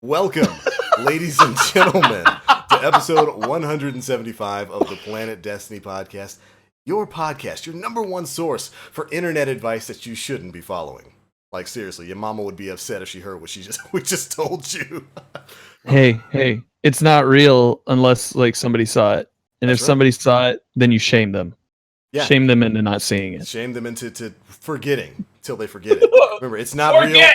Welcome, ladies and gentlemen, to episode 175 of the Planet Destiny podcast. Your podcast, your number one source for internet advice that you shouldn't be following. Like, seriously, your mama would be upset if she heard what we just told you. Hey, it's not real unless somebody saw it. And That's if right. somebody saw it, then you shame them. Yeah. Shame them into not seeing it. Shame them into forgetting till they forget it. Remember, it's not real.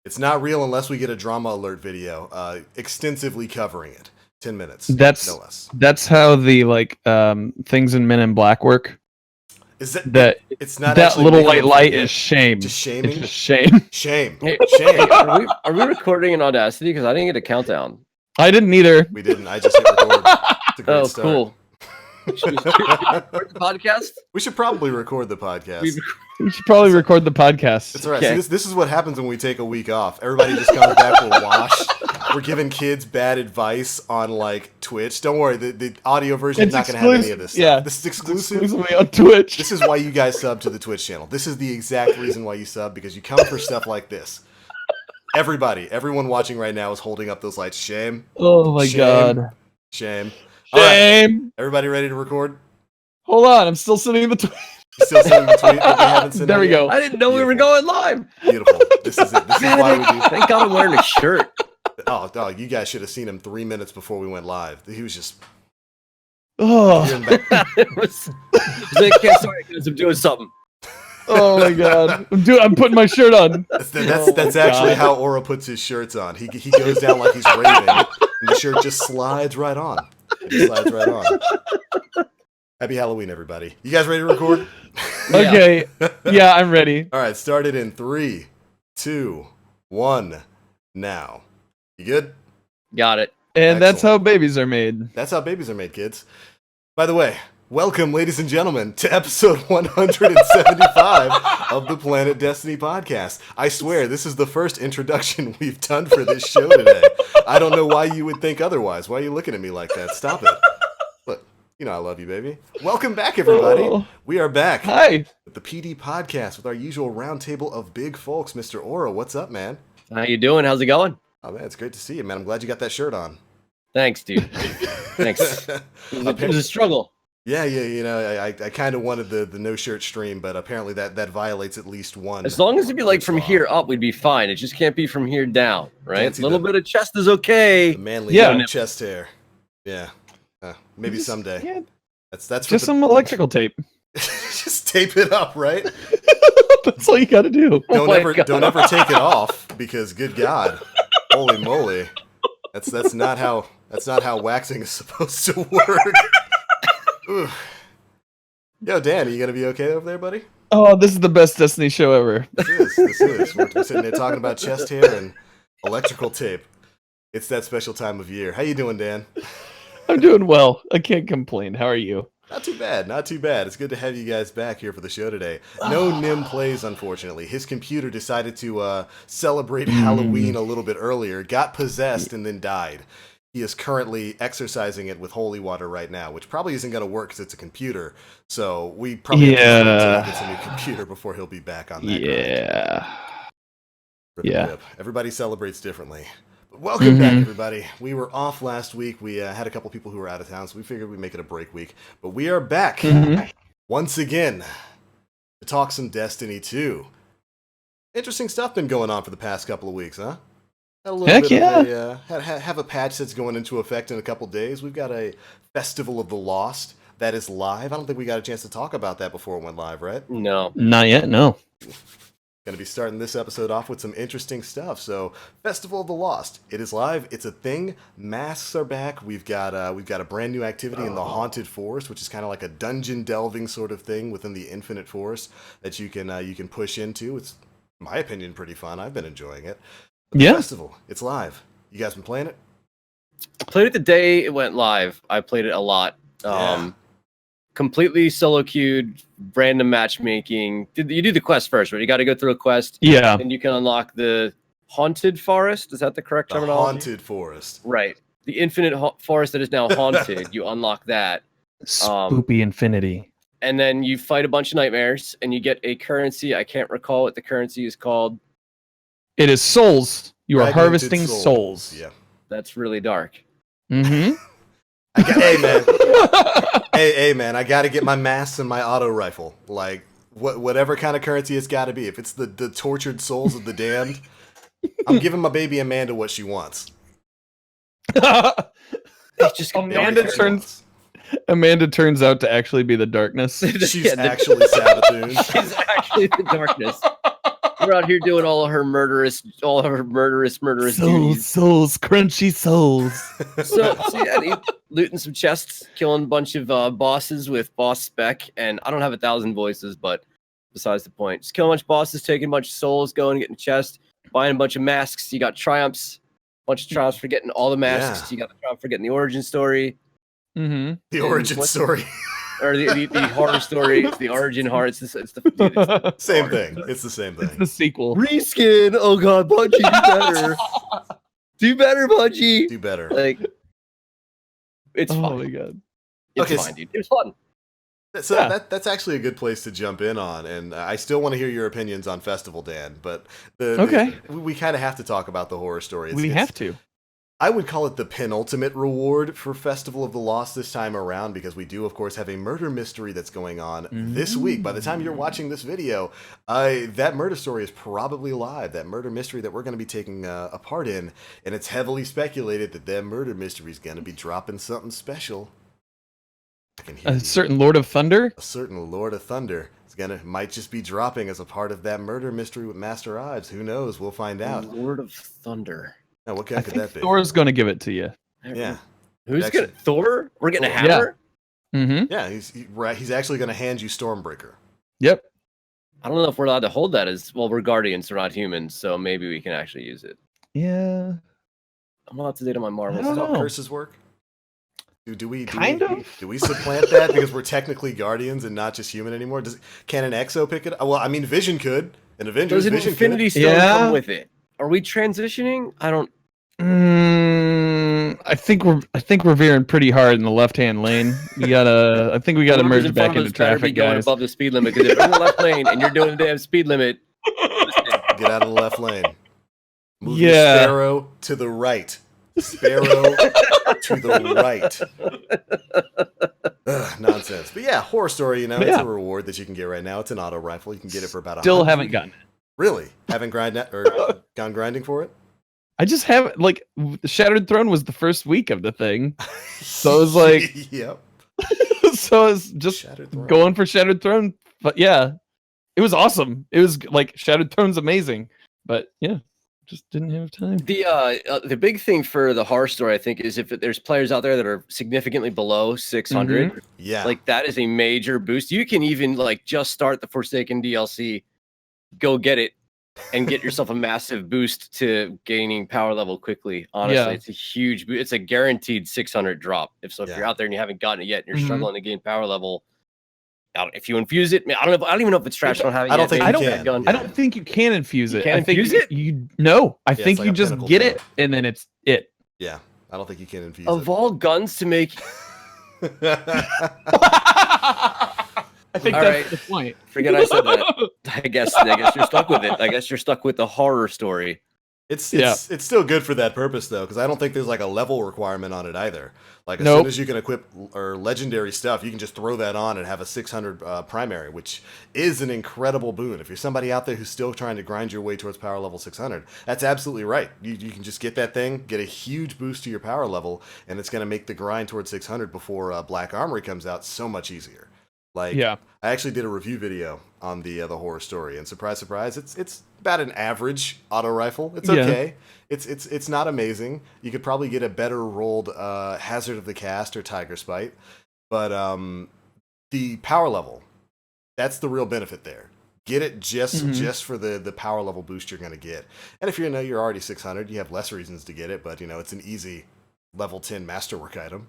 It's not real unless we get a drama alert video extensively covering it. 10 minutes, no less. That's how the things in Men in Black work. Is that it's not that little white light is shame. Just shaming? It's just shame. Shame. Hey, Shame. are we recording in Audacity? Because I didn't get a countdown. I didn't either. We didn't. I just hit record. It's a great start. Cool. Should we record the podcast? We should probably record the podcast. We should probably record the podcast. It's all right. Okay. See, this is what happens when we take a week off. Everybody just comes back with wash. We're giving kids bad advice on Twitch. Don't worry, the audio version is not going to have any of this stuff. Yeah, this is exclusive. Exclusively on Twitch. This is why you guys sub to the Twitch channel. This is the exact reason why you sub, because you come for stuff like this. Everyone watching right now is holding up those lights. Shame. Oh my Shame. god. Shame. All right. Shame. Everybody ready to record? Hold on, I'm still sitting in the tweet. You still sending the tweet that we haven't sent There out we yet? go. I didn't know we were Beautiful. going live. Beautiful. This is it. This is why we do. Thank God I'm wearing a shirt. Oh, dog, you guys should have seen him 3 minutes before we went live. He was just. Oh, Here in the back. It was like, sorry, guys, I'm doing something. oh my god. I'm putting my shirt on. That's actually how Aura puts his shirts on. He goes down like he's raving, and the shirt just slides right on. It just slides right on. Happy Halloween, everybody. You guys ready to record? Okay. Yeah, I'm ready. All right, started in 3, 2, 1. Now. You good? Got it. And that's Excellent. how babies are made. That's how babies are made, kids. By the way, welcome, ladies and gentlemen, to episode 175 of the Planet Destiny podcast. I swear, this is the first introduction we've done for this show today. I don't know why you would think otherwise. Why are you looking at me like that? Stop it. Look, you know I love you, baby. Welcome back, everybody. Oh. We are back Hi. with the PD podcast with our usual roundtable of big folks. Mr. Aura, what's up, man? How you doing? How's it going? Oh, man, it's great to see you, man. I'm glad you got that shirt on. Thanks, dude. Thanks. It was a struggle. Yeah, you know, I kind of wanted the no shirt stream, but apparently that violates at least one. As long as it'd be like from law. here up, we'd be fine. It just can't be from here down, right? Can't see A little the- bit of chest is okay. The manly Yeah. chest hair. Yeah, maybe Just- someday. yeah, That's for just some electrical tape. just tape it up, right? That's all you gotta do. Oh Don't my ever God. don't ever take it off, because good God, holy moly, that's not how waxing is supposed to work. Ooh. Yo, Dan, are you gonna be okay over there, buddy? Oh, this is the best Destiny show ever. This is. We're sitting there talking about chest hair and electrical tape. It's that special time of year. How you doing, Dan? I'm doing well. I can't complain. How are you? Not too bad, not too bad. It's good to have you guys back here for the show today. No Nim plays, unfortunately. His computer decided to celebrate Halloween a little bit earlier, got possessed, and then died. He is currently exercising it with holy water right now, which probably isn't going to work because it's a computer. So we probably have to get some new computer before he'll be back on that. Yeah. Rip and Yeah. rip. Everybody celebrates differently. But welcome back, Mhm. everybody. We were off last week. We had a couple people who were out of town, so we figured we'd make it a break week. But we are back Mhm. once again to talk some Destiny 2. Interesting stuff been going on for the past couple of weeks, huh? Had a little Heck bit yeah. of have a patch that's going into effect in a couple days. We've got a Festival of the Lost that is live. I don't think we got a chance to talk about that before it went live, right? No. Not yet, no. Going to be starting this episode off with some interesting stuff. So, Festival of the Lost, it is live. It's a thing. Masks are back. We've got a brand new activity in the Haunted Forest, which is kind of like a dungeon delving sort of thing within the Infinite Forest that you can push into. It's, in my opinion, pretty fun. I've been enjoying it. But the Yeah. Festival, it's live. You guys been playing it? Played it the day it went live. I played it a lot. Yeah. Completely solo queued, random matchmaking. You do the quest first, right? You got to go through a quest, Yeah. and you can unlock the Haunted Forest. Is that the correct The terminology? Haunted Forest. Right. The infinite forest that is now haunted. You unlock that. Spoopy Infinity. And then you fight a bunch of nightmares, and you get a currency. I can't recall what the currency is called. It is souls. You are Fragmented harvesting souls. Yeah. That's really dark. Mm-hmm. Hey man, hey man, I got to get my masks and my auto rifle. Like whatever kind of currency it's got to be. If it's the tortured souls of the damned, I'm giving my baby Amanda what she wants. It's just Amanda turns out to actually be the darkness. She's actually Savathun. She's actually the darkness. We're out here doing all of her murderous duties. Souls, crunchy souls. So yeah, looting some chests, killing a bunch of bosses with boss spec, and I don't have 1,000 voices, but besides the point. Just killing a bunch of bosses, taking a bunch of souls, going getting a chest, buying a bunch of masks. You got triumphs, bunch of triumphs for getting all the masks. Yeah. You got the triumph for getting the origin story. Mm-hmm. The origin story. Or the horror story. It's the origin horror. It's the Same horror. thing. It's the same It's thing. the sequel. Reskin. Oh god, Bungie, do better. Do better, Bungie. Do better. Like, it's Oh fine. my god. It's Okay, fine, dude. It was fun. So Yeah. that's actually a good place to jump in on, and I still want to hear your opinions on Festival, Dan. But Okay. we kind of have to talk about the horror story. We have to. I would call it the penultimate reward for Festival of the Lost this time around, because we do, of course, have a murder mystery that's going on this week. By the time you're watching this video, that murder story is probably live. That murder mystery that we're going to be taking a part in, and it's heavily speculated that murder mystery is going to be dropping something special. I can hear A you. certain Lord of Thunder. A certain Lord of Thunder is might just be dropping as a part of that murder mystery with Master Ives. Who knows? We'll find out. Lord of Thunder. Now, what I kind could think that be? Thor's going to give it to you. Yeah, Who's Actually- gonna Thor? We're getting a Yeah. hammer? Mm-hmm. yeah. He's actually going to hand you Stormbreaker. Yep. I don't know if we're allowed to hold that as well. We're guardians, we're not humans, so maybe we can actually use it. Yeah. I'm not up to date on my Marvel I Is don't that stuff. how know. curses work? Do we Kind of. do we supplant that because we're technically guardians and not just human anymore? Can an Exo pick it? Well, I mean, Vision could. An Avengers Does an Vision Infinity could. Stone Yeah. come with it? Are we transitioning? I don't. I think we're veering pretty hard in the left-hand lane. I think we gotta Whoever's merge in back front of into us better be traffic, going guys. above the speed limit, because if you're in the left lane and you're doing the damn speed limit, listen, Get out of the left lane. Move Yeah. your Sparrow to the right. Sparrow to the right. Ugh, nonsense. But yeah, horror story. It's Yeah. a reward that you can get right now. It's an auto rifle. You can get it for about. Still 100. haven't gotten it. Really? Haven't gone grinding for it? I just haven't Shattered Throne was the first week of the thing, so it was like, yep. so I was just Shattered Throne. going for Shattered Throne. But yeah, it was awesome. It was like Shattered Throne's amazing, but yeah, just didn't have time. the big thing for the horror story, I think, is if there's players out there that are significantly below 600, Yeah. like that is a major boost. You can even just start the Forsaken DLC, go get it, and get yourself a massive boost to gaining power level quickly. Honestly, Yeah. it's a huge boost. It's a guaranteed 600 drop. If Yeah. you're out there and you haven't gotten it yet, and you're Mhm. struggling to gain power level, if you infuse it, I don't know. I don't even know if it's trash. I don't have it I don't yet. think Maybe you it's can. gun. I don't think you can infuse You it. can't I think infuse it? You no. I it's think like you a just pinnacle get thing. it, and then it's it. Yeah. I don't think you can infuse Of all guns to make, I think All that's right. the point. forget I said that. I guess you're stuck with it. I guess you're stuck with the horror story. It's still good for that purpose though, because I don't think there's like a level requirement on it either. Like as Nope. soon as you can equip or legendary stuff, you can just throw that on and have a 600 primary, which is an incredible boon. If you're somebody out there who's still trying to grind your way towards power level 600, that's absolutely right. You can just get that thing, get a huge boost to your power level, and it's going to make the grind towards 600 before Black Armory comes out so much easier. Like, Yeah. I actually did a review video on the horror story, and surprise, surprise, it's about an average auto rifle. It's Yeah. okay. It's not amazing. You could probably get a better rolled Hazard of the Cast or Tiger Spite, but the power level, that's the real benefit there. Get it just for the power level boost you're going to get. And if you're already 600, you have less reasons to get it, but it's an easy level 10 masterwork item.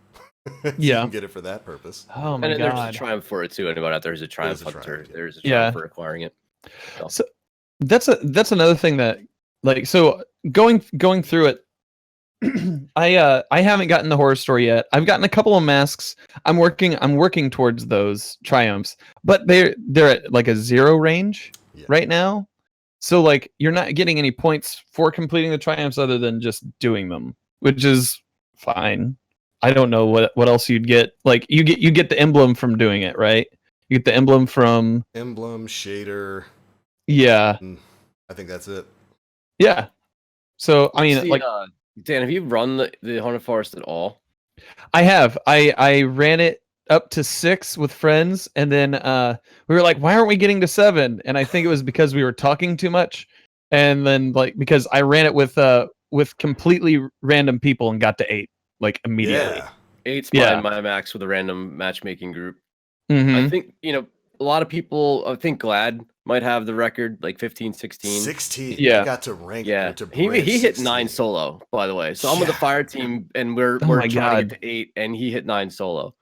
So Yeah. you can get it for that purpose. Oh my And there's a god. triumph for it too. Anybody out there who's a triumph a hunter, triumph, yeah. there's a Yeah. triumph for acquiring it. So that's another thing that so going through it. I haven't gotten the horror story yet. I've gotten a couple of masks. I'm working towards those triumphs, but they're at like a 0 range Yeah. right now. So like you're not getting any points for completing the triumphs other than just doing them, which is fine. I don't know what else you'd get. Like you get the emblem from doing it, right? You get the emblem from Emblem, shader. yeah. I think that's it. Yeah. So I mean, See, like Dan, have you run the Haunted Forest at all? I have. I ran it up to 6 with friends, and then we were like, why aren't we getting to 7? And I think it was because we were talking too much, and then like because I ran it with completely random people and got to 8 like immediately. Yeah. 8's Yeah. my max with a random matchmaking group. Mhm. I think, a lot of people, I think Glad might have the record, like 15, 16. 16. Yeah. I got to rank. Yeah, To he branch hit 16. 9 solo, by the way. So I'm with the Yeah. fire team, and we're Oh we're my trying to God. get to 8, and he hit 9 solo.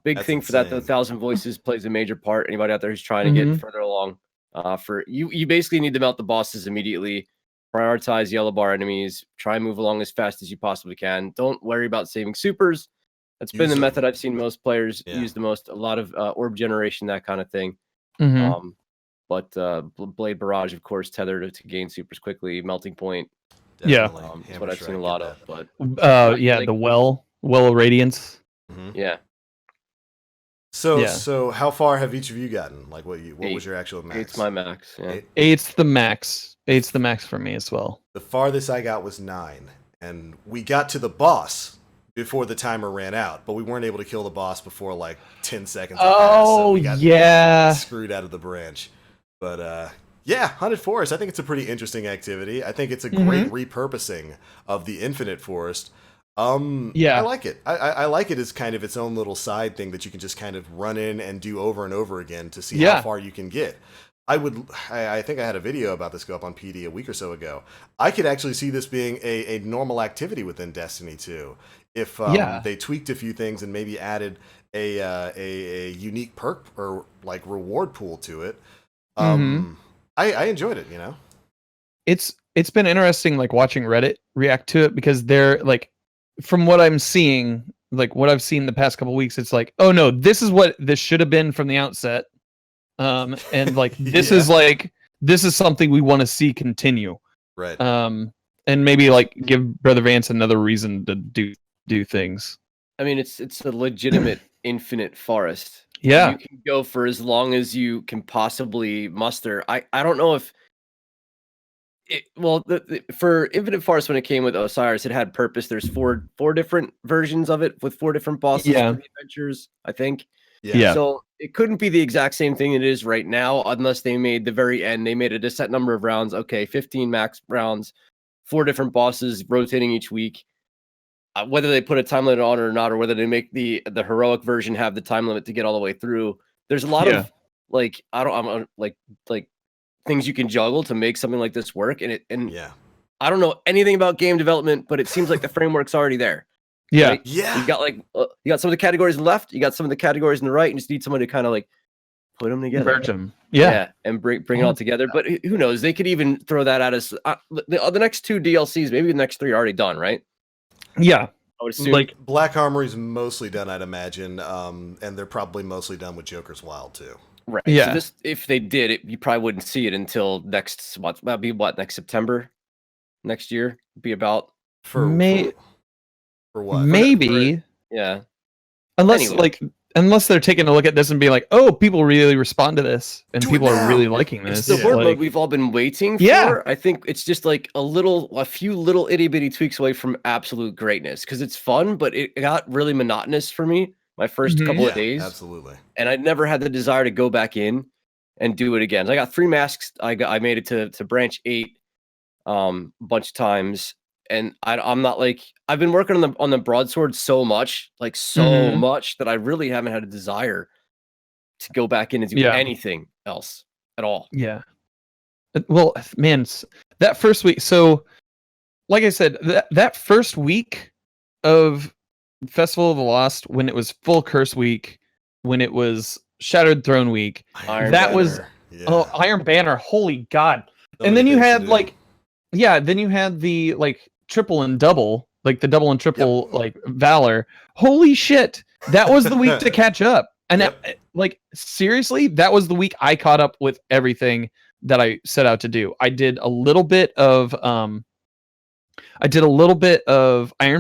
Big That's thing for that, the insane. 1,000 Voices plays a major part. Anybody out there who's trying to get Mhm. further along, for you basically need to melt the bosses immediately. Prioritize yellow bar enemies. Try and move along as fast as you possibly can. Don't worry about saving supers. That's been Use the them. method I've seen most players Yeah. use the most. A lot of orb generation, that kind of thing. Mhm. But Blade Barrage, of course, tethered to gain supers quickly. Melting Point Yeah. Definitely. is Hammer what I've strike, seen a get lot that. of. But Yeah, like- the well of radiance. Mhm. yeah, So Yeah. so how far have each of you gotten? Like what Eight. was your actual max? it's my max. Yeah. 8. 8's the max. 8's the max for me as well. The farthest I got was 9, and we got to the boss before the timer ran out, but we weren't able to kill the boss before like 10 seconds. had passed, so we got yeah. screwed out of the branch. But yeah, Haunted Forest. I think it's a pretty interesting activity. I think it's a great repurposing of the Infinite Forest. Yeah. I like it. I like it as kind of its own little side thing that you can just kind of run in and do over and over again to see Yeah. how far you can get. I think I had a video about this go up on PD a week or so ago. I could actually see this being a normal activity within Destiny 2 if Yeah. they tweaked a few things and maybe added a unique perk or like reward pool to it. I enjoyed it, It's been interesting like watching Reddit react to it because they're like from what I'm seeing, like what I've seen the past couple weeks, it's like, oh no, this is what this should have been from the outset. And like this Yeah. is like this is something we want to see continue. Right. And maybe like give Brother Vance another reason to do things. I mean, it's a legitimate infinite forest. Yeah. You can go for as long as you can possibly muster. I don't know if for Infinite Forest, when it came with Osiris, it had purpose. There's four different versions of it with 4 different bosses Yeah. for the adventures, I think. Yeah. So it couldn't be the exact same thing it is right now, unless they made the very end. They made it a set number of rounds. Okay, 15 max rounds, 4 different bosses rotating each week. Whether they put a time limit on it or not, or whether they make the heroic version have the time limit to get all the way through. There's a lot of like I'm like things you can juggle to make something like this work, and Yeah. I don't know anything about game development, but it seems like the framework's already there. Yeah. Right? Yeah. You got you got some of the categories on the left, you got some of the categories on the right, and you just need someone to kind of like put them together. Merge them. Yeah. And bring it all together. But who knows? They could even throw that at us. The next 2 DLCs, maybe the next 3 are already done, right? Yeah. I would assume. Like Black Armory's mostly done, I'd imagine, and they're probably mostly done with Joker's Wild too. right. Yeah. So this, if they did it, you probably wouldn't see it until next month. That'd be next September, next year. Be about For what? maybe yeah. unless Anyway. unless they're taking a look at this and being like, oh, people really respond to this and Do it people now. are really liking It's this. the word like, mode we've all been waiting Yeah. for. I think it's just like a few little itty bitty tweaks away from absolute greatness because it's fun, but it got really monotonous for me my first Mhm. couple Yeah, of days, absolutely. and I never had the desire to go back in and do it again. So I got 3 masks. I made it to branch 8 a bunch of times, and I'm not like I've been working on the broadsword so much, like so Mhm. much that I really haven't had a desire to go back in and do Yeah. anything else at all. Yeah. Well, man, that first week. So, like I said, that first week of Festival of the Lost, when it was full curse week, when it was Shattered Throne week, Iron that was Banner, yeah. oh Iron Banner, holy god! So And many then you things to had do. like, yeah, then you had the like triple and double, like the double and triple, like Valor. Holy shit, that was the week to catch up. And Yep. like seriously, that was the week I caught up with everything that I set out to do. I did a little bit of Iron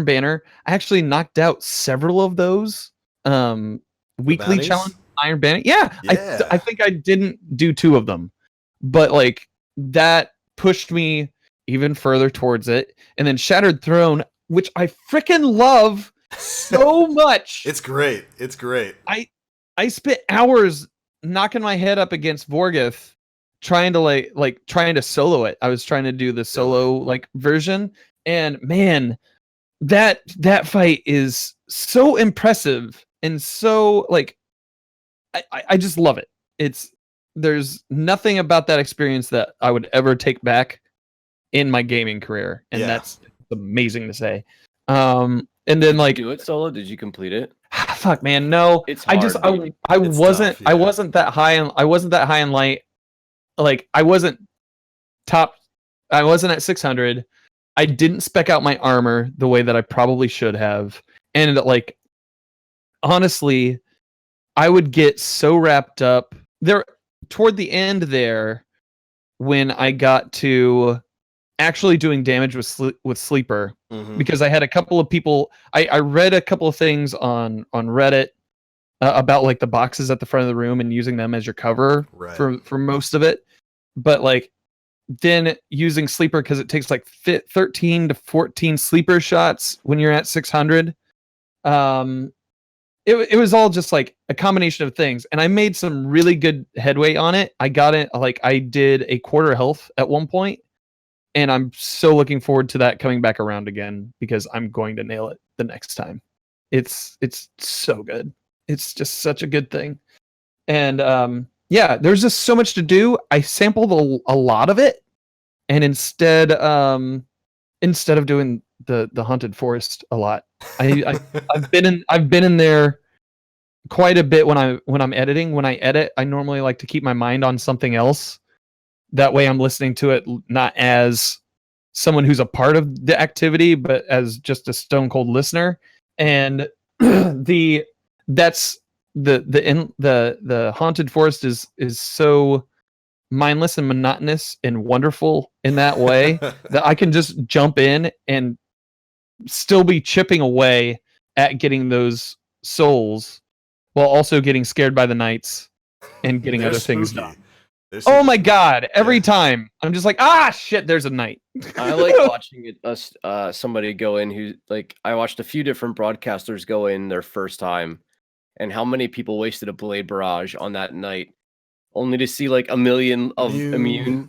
Banner. I actually knocked out several of those weekly bounties? challenge Iron Banner. Yeah, Yeah. I think I didn't do 2 of them, but like that pushed me even further towards it. And then Shattered Throne, which I freaking love so much. It's great. It's great. I spent hours knocking my head up against Vorgith, trying to solo it. I was trying to do the solo like version, and man, that fight is so impressive and so like I just love it. There's nothing about that experience that I would ever take back in my gaming career, and Yeah. that's amazing to say. And then like Do it solo? Did you complete it? fuck man, no. It's I just hard, dude. I It's wasn't tough, I yeah. wasn't that high in light. Like I wasn't at 600. I didn't spec out my armor the way that I probably should have. And like honestly, I would get so wrapped up there toward the end there when I got to actually doing damage with Sleeper, Mhm. because I had a couple of people. I read a couple of things on Reddit about like the boxes at the front of the room and using them as your cover Right. for most of it, but like then using Sleeper because it takes like 13 to 14 Sleeper shots when you're at 600. It was all just like a combination of things, and I made some really good headway on it. I got it, like I did a quarter health at one point, and I'm so looking forward to that coming back around again because I'm going to nail it the next time. It's so good. It's just such a good thing. And yeah, there's just so much to do. I sampled a lot of it, and instead of doing the haunted forest a lot, I've been in there quite a bit when I'm editing. When I edit, I normally like to keep my mind on something else. That way I'm listening to it not as someone who's a part of the activity, but as just a stone cold listener. And the haunted forest is so mindless and monotonous and wonderful in that way that I can just jump in and still be chipping away at getting those souls while also getting scared by the knights and getting They're other things spooky. done. They're Oh super my spooky. god, every Yeah. time I'm just like, ah shit, there's a knight. I like watching it, somebody go in who like I watched a few different broadcasters go in their first time, and how many people wasted a blade barrage on that night, only to see like a million of immune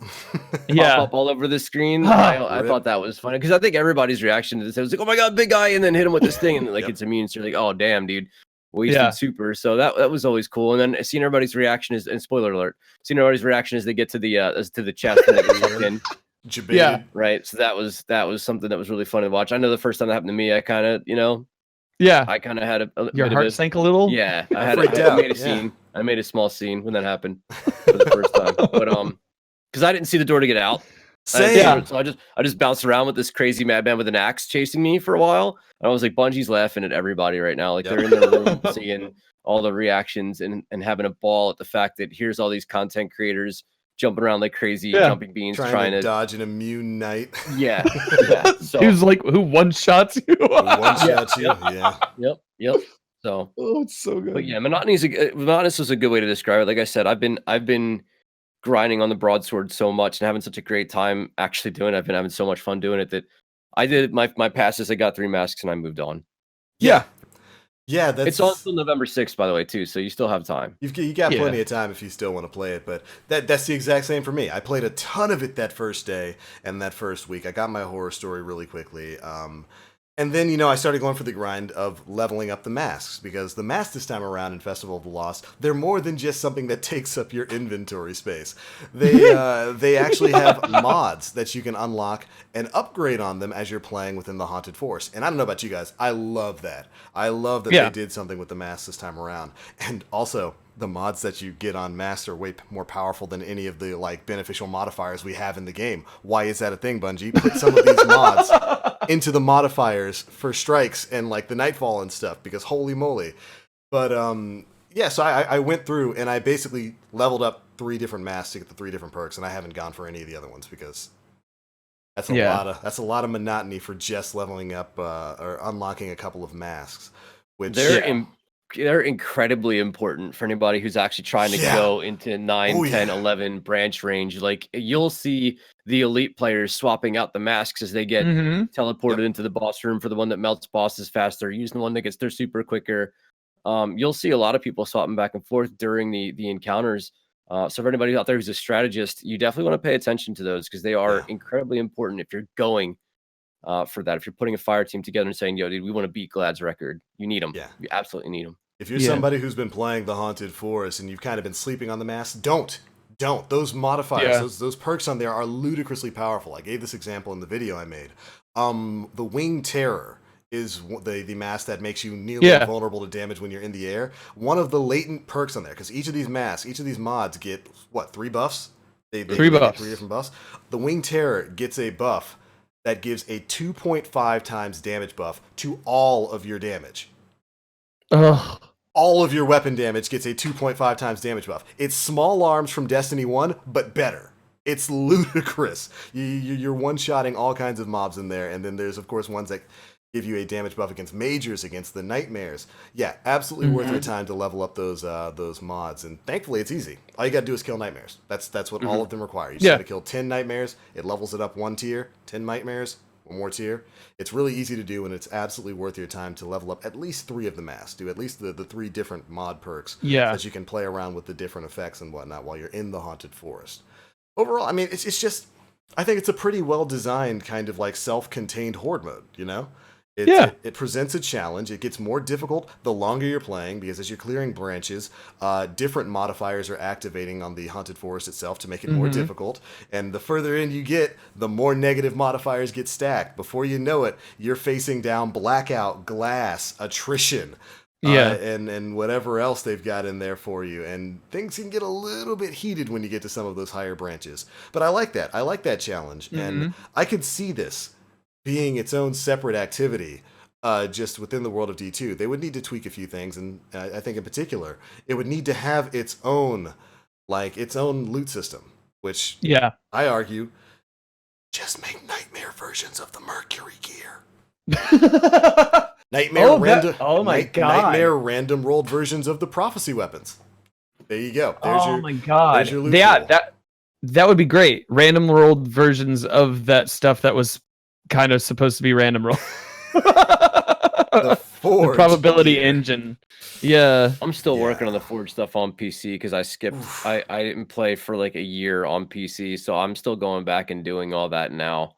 Yeah. pop up all over the screen. Ah, I rip. thought that was funny because I think everybody's reaction to this was like, "Oh my god, big guy!" and then hit him with this thing, and like Yep. it's immune. So you're like, "Oh damn, dude, wasted Yeah. super." So that was always cool. And then seeing everybody's reaction is, and spoiler alert, seeing everybody's reaction as they get to the chest and they get sucked in. Jebaited. Yeah. Right. So that was something that was really fun to watch. I know the first time that happened to me, I kind of Yeah. had a Your bit heart of sank a little. yeah, I freaked I out, made a yeah. scene. I made a small scene when that happened for the first time. But because I didn't see the door to get out. I didn't see Same. it, so I just bounced around with this crazy madman with an axe chasing me for a while. And I was like, Bungie's laughing at everybody right now. Like Yep. they're in their room seeing all the reactions and having a ball at the fact that here's all these content creators jumping around like crazy, Yeah. jumping beans, Trying to to dodge an immune knight. yeah, yeah. So He was like, who one shots you? One shot you. Yeah. yep. So Oh, it's so good. but yeah, monotonous is a good way to describe it. Like I said, I've been grinding on the broadsword so much and having such a great time actually doing it. I've been having so much fun doing it that I did my passes. I got 3 masks and I moved on. Yeah. Yeah, that's It's on till November 6th, by the way, too. So you still have time. you got Yeah. plenty of time if you still want to play it, but that's the exact same for me. I played a ton of it that first day and that first week. I got my horror story really quickly. And then, I started going for the grind of leveling up the masks, because the masks this time around in Festival of the Lost, they're more than just something that takes up your inventory space. They actually have mods that you can unlock and upgrade on them as you're playing within the Haunted Forest. And I don't know about you guys, I love that. I love that Yeah. they did something with the masks this time around. And also, the mods that you get on masks are way more powerful than any of the beneficial modifiers we have in the game. Why is that a thing, Bungie? Put some of these mods into the modifiers for strikes and the Nightfall and stuff, because holy moly. But Yeah, so I went through and I basically leveled up 3 different masks to get the 3 different perks, and I haven't gone for any of the other ones because that's Yeah. a lot of monotony for just leveling up or unlocking a couple of masks. Which They're incredibly important for anybody who's actually trying to Yeah. go into 9, Oh, 10, yeah. 11 branch range. Like you'll see the elite players swapping out the masks as they get Mm-hmm. teleported Yep. into the boss room for the one that melts bosses faster, using the one that gets their super quicker. You'll see a lot of people swapping back and forth during the encounters. So for anybody out there who's a strategist, you definitely want to pay attention to those because they are Yeah. incredibly important if you're going for that. If you're putting a fire team together and saying, yo, dude, we want to beat Glad's record, you need them. Yeah. You absolutely need them. If you're Yeah. somebody who's been playing the Haunted Forest and you've kind of been sleeping on the mask, don't. Those modifiers, Yeah. those perks on there are ludicrously powerful. I gave this example in the video I made. The Winged Terror is the mask that makes you nearly Yeah. invulnerable to damage when you're in the air. One of the latent perks on there, because each of these masks, each of these mods get, 3 buffs? They 3 get buffs. 3 different buffs. The Winged Terror gets a buff that gives a 2.5 times damage buff to all of your damage. Ugh. All of your weapon damage gets a 2.5 times damage buff. It's small arms from Destiny 1, but better. It's ludicrous. You're one-shotting all kinds of mobs in there, and then there's, of course, ones that give you a damage buff against Majors, against the Nightmares. Yeah, absolutely worth your time to level up those mods, and thankfully it's easy. All you gotta do is kill Nightmares. That's what all of them require. You just Yeah. gotta kill 10 Nightmares, it levels it up 1 tier, 10 Nightmares, 1 more tier. It's really easy to do, and it's absolutely worth your time to level up at least 3 of the masks. Do at least the 3 different mod perks Yeah. so that you can play around with the different effects and whatnot while you're in the Haunted Forest. Overall, I mean, it's just, I think it's a pretty well-designed kind of like self-contained horde mode, you know? It presents a challenge. It gets more difficult the longer you're playing because as you're clearing branches, different modifiers are activating on the Haunted Forest itself to make it more difficult. And the further in you get, the more negative modifiers get stacked. Before you know it, you're facing down blackout, glass, attrition, Yeah. and whatever else they've got in there for you. And things can get a little bit heated when you get to some of those higher branches. But I like that. I like that challenge. And I could see this being its own separate activity just within the world of D2. They would need to tweak a few things. And I think in particular, it would need to have its own loot system, which Yeah. I argue, just make Nightmare versions of the Mercury gear. Nightmare Nightmare random rolled versions of the prophecy weapons. There you go. My god. there's your loot Yeah, pool. that would be great. Random rolled versions of that stuff that was kind of supposed to be random roll. The The probability gear. engine. Yeah. I'm still Yeah. working on the Forge stuff on PC because I skipped. I didn't play for like a year on PC, so I'm still going back and doing all that now.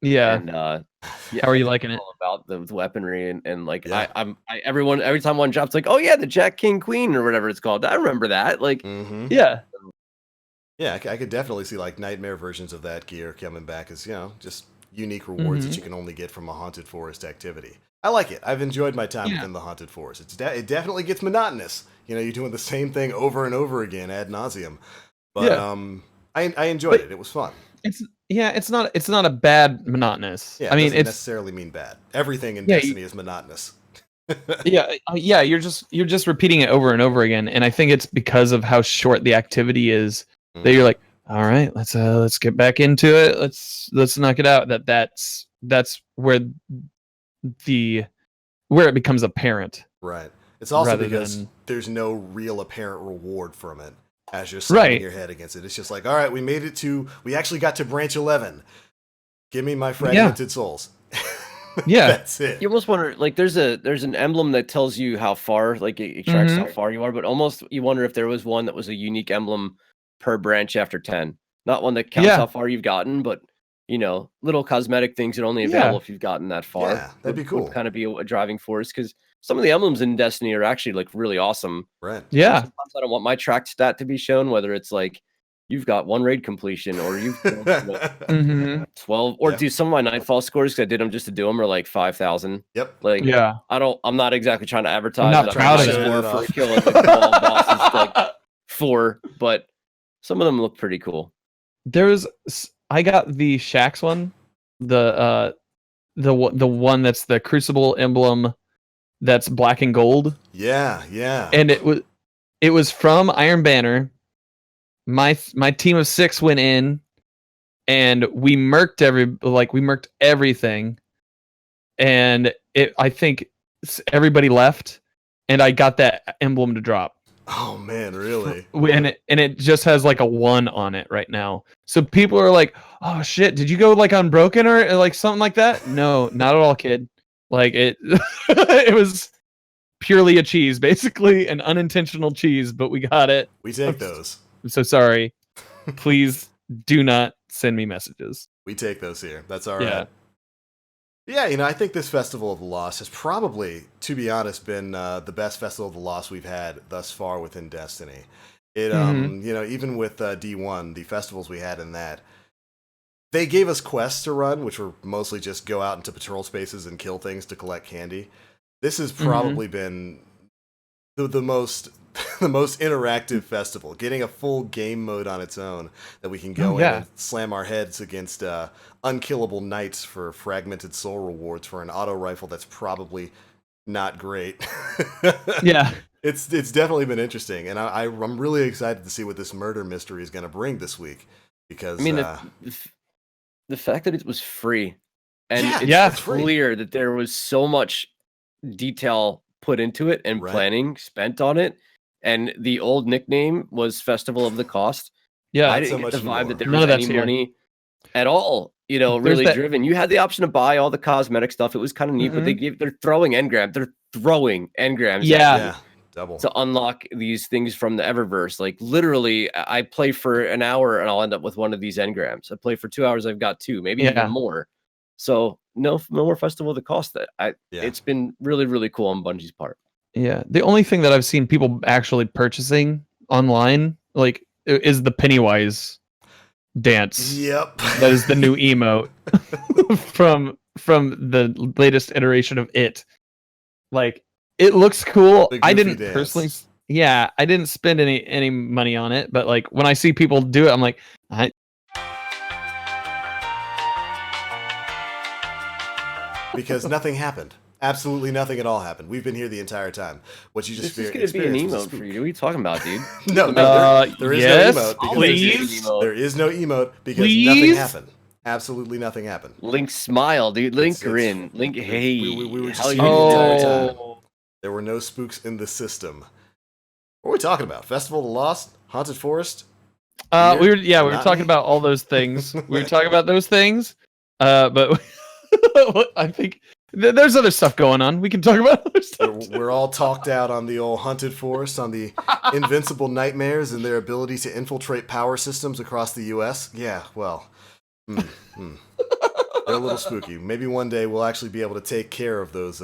Yeah. And yeah, How are you liking it? all about the weaponry and like Yeah. every time one drops like, oh yeah, the Jack King Queen or whatever it's called. I remember that. Like Mhm. Yeah. Yeah, I could definitely see like Nightmare versions of that gear coming back as, just unique rewards that you can only get from a Haunted Forest activity. I like it. I've enjoyed my time within the Haunted Forest. It definitely gets monotonous. You're doing the same thing over and over again ad nauseum. But I enjoyed it. It was fun. It's not a bad monotonous. Yeah, I it mean, doesn't it's necessarily mean bad. Everything in Yeah, Destiny is monotonous. yeah, you're just repeating it over and over again, and I think it's because of how short the activity is that you're like, all right, let's get back into it. Let's knock it out. That's where it becomes apparent. Right. It's also Rather because than- there's no real apparent reward from it as you're slamming Right. your head against it. It's just like, all right, we actually got to branch 11. Give me my fragmented souls. Yeah. That's it. you almost wonder, like there's an emblem that tells you how far, like it tracks how far you are, but almost you wonder if there was one that was a unique emblem per branch after 10. Not one that counts Yeah. how far you've gotten, but little cosmetic things that are only available Yeah. if you've gotten that far. Yeah, that'd be cool. Would kind of be a driving force because some of the emblems in Destiny are actually like really awesome. Right. Yeah. Sometimes I don't want my track stat to be shown, whether it's like you've got 1 raid completion or you've hmm 12 or Yeah. do some of my nightfall scores because I did them just to do them are like 5,000. Yep. Like Yeah. I'm not exactly trying to advertise not that proud I'm of high it. score for killing like 12 bosses like 4, but some of them look pretty cool. I got the Shax one, the one that's the Crucible emblem that's black and gold, Yeah. and it was it was from Iron Banner. My team of 6 went in, and we murked everything, and I think everybody left, and I got that emblem to drop. Oh man, really? And it just has like a 1 on it right now. So people are like, "Oh shit, did you go like unbroken or like something like that?" No, not at all, kid. Like it it was purely a cheese, basically an unintentional cheese, but we got it. We take those. I'm so sorry. Please do not send me messages. We take those here. That's all Yeah. right. Yeah, I think this Festival of the Lost has probably, to be honest, been the best Festival of the Lost we've had thus far within Destiny. It, even with D1, the festivals we had in that, they gave us quests to run, which were mostly just go out into patrol spaces and kill things to collect candy. This has probably been the most the most interactive festival, getting a full game mode on its own that we can go in and slam our heads against unkillable knights for fragmented soul rewards for an auto rifle that's probably not great. Yeah. It's definitely been interesting, and I'm really excited to see what this murder mystery is going to bring this week, because I mean, the fact that it was free, and it's it's clear that there was so much detail put into it and planning spent on it. And the old nickname was Festival of the Cost. Yeah, I didn't get the vibe that there None was of that's any here. money at all. Really driven. You had the option to buy all the cosmetic stuff. It was kind of neat, but they're throwing engrams. They're throwing engrams. Yeah, double to unlock these things from the Eververse. Like literally, I play for an hour and I'll end up with one of these engrams. I play for 2 hours, I've got 2, maybe even more. So no more Festival of the Cost. It's been really, really cool on Bungie's part. Yeah, the only thing that I've seen people actually purchasing online, like, is the Pennywise dance. Yep, that is the new emote from the latest iteration of it. Like, it looks cool. I didn't personally. Yeah, I didn't spend any money on it, but like when I see people do it, I'm like, because nothing happened. Absolutely nothing at all happened. We've been here the entire time. What you just This is going to be an emote for you. What are you talking about, dude? No, there is no emote. Please. There is no emote because nothing happened. Absolutely nothing happened. Link smile, dude. Link grin. Link hey. We were just here the entire time. There were no spooks in the system. What are we talking about? Festival of the Lost? Haunted Forest? We were talking about all those things. We were talking about those things. But I think there's other stuff going on. We can talk about other stuff. We're all talked out on the old Haunted Forest, on the invincible nightmares and their ability to infiltrate power systems across the U.S. Yeah, well, they're a little spooky. Maybe one day we'll actually be able to take care of those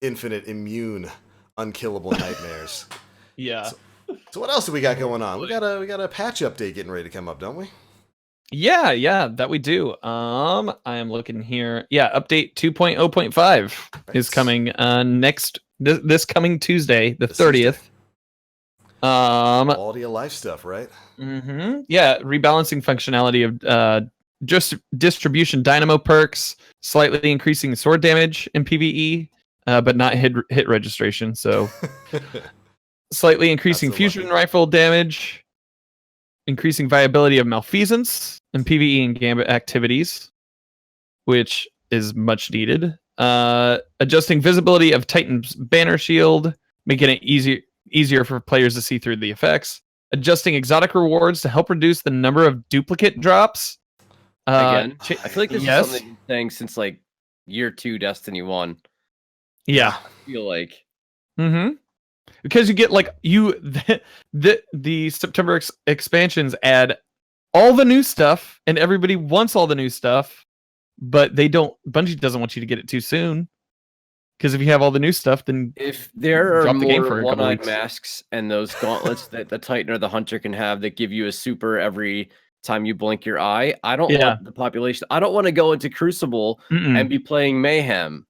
infinite, immune, unkillable nightmares. Yeah. So what else do we got going on? We got a patch update getting ready to come up, don't we? Yeah, that we do. I am looking here. Yeah, update 2.0.5 is coming this coming Tuesday, the 30th. Quality of life stuff, right? Mm-hmm. Yeah, rebalancing functionality of just distribution dynamo perks, slightly increasing sword damage in PvE, but not hit registration. So slightly increasing fusion rifle damage. Increasing viability of malfeasance in PvE and Gambit activities, which is much needed. Adjusting visibility of Titan's banner shield, making it easier for players to see through the effects. Adjusting exotic rewards to help reduce the number of duplicate drops. Again, I feel like this is something you're saying since like year 2 Destiny 1. Yeah. I feel like. Mm-hmm. Because you get like the September expansions add all the new stuff, and everybody wants all the new stuff, but Bungie doesn't want you to get it too soon. Because if you have all the new stuff, then if there are more one-eyed masks and those gauntlets that the Titan or the Hunter can have that give you a super every time you blink your eye, I don't want the population. I don't want to go into Crucible and be playing Mayhem.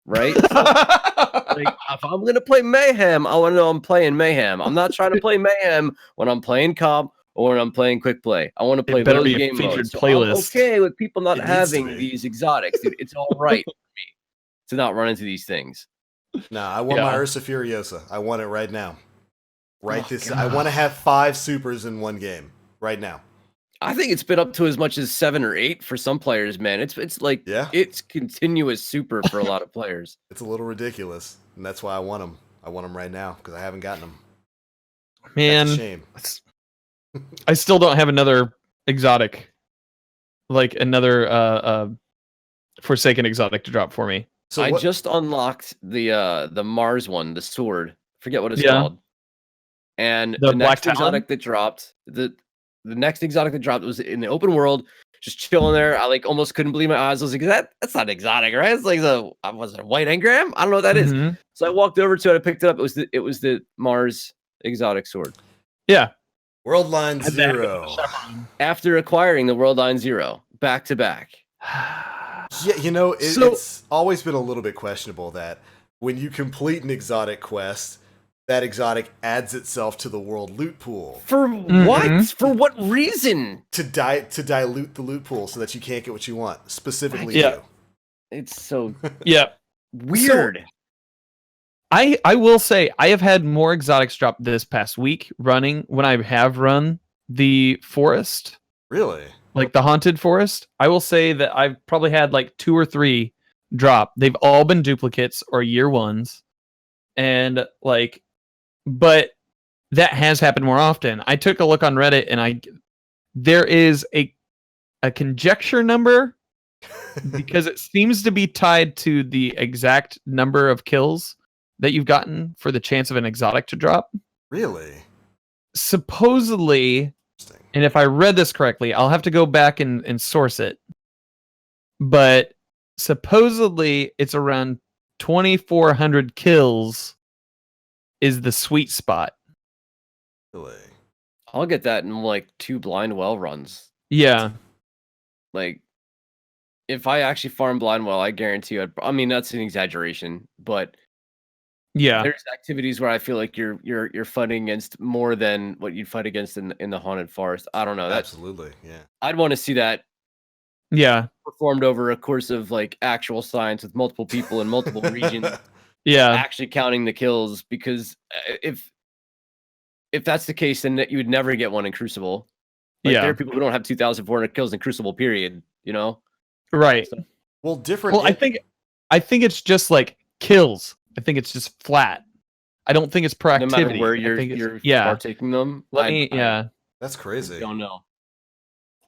Right? Like, if I'm gonna play Mayhem, I want to know I'm playing Mayhem. I'm not trying to play Mayhem when I'm playing comp or when I'm playing quick play. I want to play those game modes. So I'm okay with people not having these exotics, dude. It's all right for me to not run into these things. No, I want my Ursa Furiosa. I want it right now. Right Oh, this, God. I want to have 5 supers in one game right now. I think it's been up to as much as 7 or 8 for some players, man. It's like Yeah. it's continuous super for a lot of players. It's a little ridiculous, and that's why I want them. I want them right now because I haven't gotten them. Man, That's a shame. I still don't have another exotic, like another Forsaken exotic to drop for me. So I what, just unlocked the Mars one, the sword. Forget what it's Yeah. called. And The the Black next Talon? exotic that dropped, the next exotic that dropped was in the open world, just chilling there. I like almost couldn't believe my eyes. I was like, that's not exotic, right? It's like was it a white engram? I don't know what that is. Mhm. So I walked over to it, I picked it up. It was the Mars exotic sword. Yeah. World Line Had that. Zero? After acquiring the World Line Zero, back to back. Yeah, you know, So- it's always been a little bit questionable that when you complete an exotic quest, that exotic adds itself to the world loot pool For what? For what reason? to dilute the loot pool so that you can't get what you want. Specifically, Yeah. you. It's so Yeah. weird. I will say I have had more exotics drop this past week running when I have run the forest, Really? like the haunted forest. I will say that I've probably had like 2 or 3 drop. They've all been duplicates or year ones. And like, but that has happened more often. I took a look on Reddit and there is a conjecture number because it seems to be tied to the exact number of kills that you've gotten for the chance of an exotic to drop. Really? Supposedly, Interesting. and if I read this correctly, I'll have to go back and source it. But supposedly, it's around 2,400 kills is the sweet spot. Really? I'll get that in like 2 blind well runs. Yeah. Like, if I actually farm blind well, I guarantee you. I mean, that's an exaggeration, but Yeah. there's activities where I feel like you're fighting against more than what you'd fight against in the haunted forest. I don't know. That's Absolutely. Yeah. I'd want to see that Yeah. performed over a course of like actual science with multiple people in multiple regions, Yeah. actually counting the kills. Because if that's the case, then you would never get one in Crucible. Like, Yeah. there are people who don't have 2,400 kills in Crucible. Period. You know. Right. Well, different. Well, I think it's just like kills. I think it's just flat. I don't think it's No proactivity. matter where I you're think it's- you're yeah. partaking them. Let me. Yeah. That's crazy. Don't know.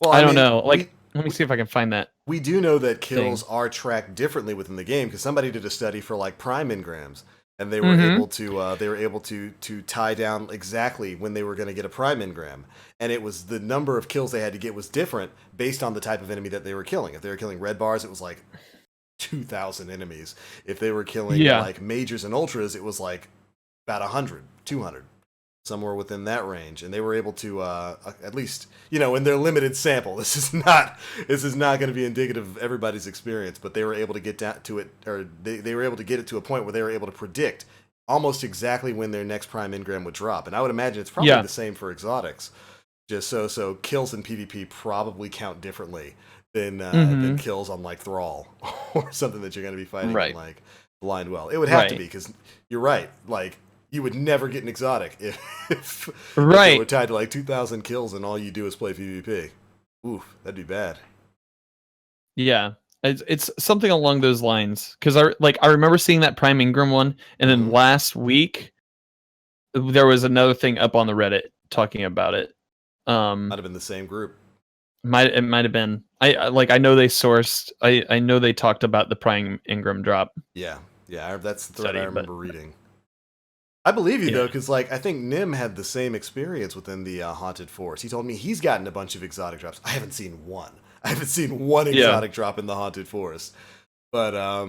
Well, I don't mean, know. Like, let me see if I can find that. we do know that kills are tracked differently within the game because somebody did a study for like prime engrams, and they were able to tie down exactly when they were going to get a prime engram, and it was the number of kills they had to get was different based on the type of enemy that they were killing. If they were killing red bars, it was like 2,000 enemies. If they were killing like majors and ultras, it was like about 100, 200, somewhere within that range. And they were able to, at least, you know, in their limited sample, this is not going to be indicative of everybody's experience, but they were able to get down to it, or they were able to get it to a point where they were able to predict almost exactly when their next prime engram would drop. And I would imagine it's probably the same for exotics. Just so kills in PvP probably count differently than kills on like Thrall or something that you're going to be fighting on like Blind Well. It would have to be, because you're right. Like, you would never get an exotic if they were tied to like 2,000 kills and all you do is play PvP. Oof, that'd be bad. Yeah, it's something along those lines. Because I remember seeing that Prime Ingram one, and then last week there was another thing up on the Reddit talking about it. Might have been the same group. It might have been. I know they sourced. I know they talked about the Prime Ingram drop. Yeah, that's the thread I remember reading. I believe you though, because like I think Nim had the same experience within the haunted forest. He told me he's gotten a bunch of exotic drops. I haven't seen one. I haven't seen one exotic drop in the haunted forest. But I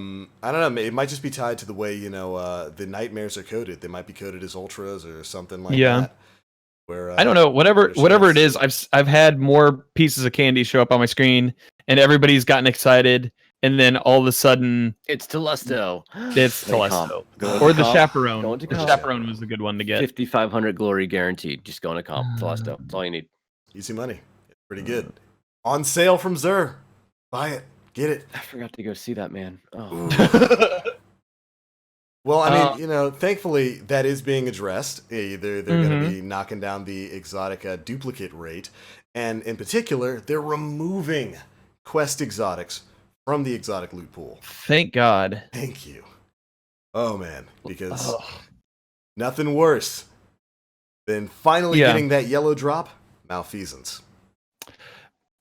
don't know. It might just be tied to the way the nightmares are coded. They might be coded as ultras or something like that. Where I don't know. Whatever it is, I've had more pieces of candy show up on my screen, and everybody's gotten excited. And then all of a sudden, it's Telesto. It's Telesto. Or the Chaperone. The Chaperone was a good one to get. 5,500 glory guaranteed. Just go in a comp. Telesto. That's all you need. Easy money. It's pretty good. On sale from Xur. Buy it. Get it. I forgot to go see that, man. Oh. Well, I mean, thankfully that is being addressed. They're going to be knocking down the exotic duplicate rate, and in particular, they're removing quest exotics from the exotic loot pool. Thank God. Thank you. Oh man, because nothing worse than finally getting that yellow drop. Malfeasance.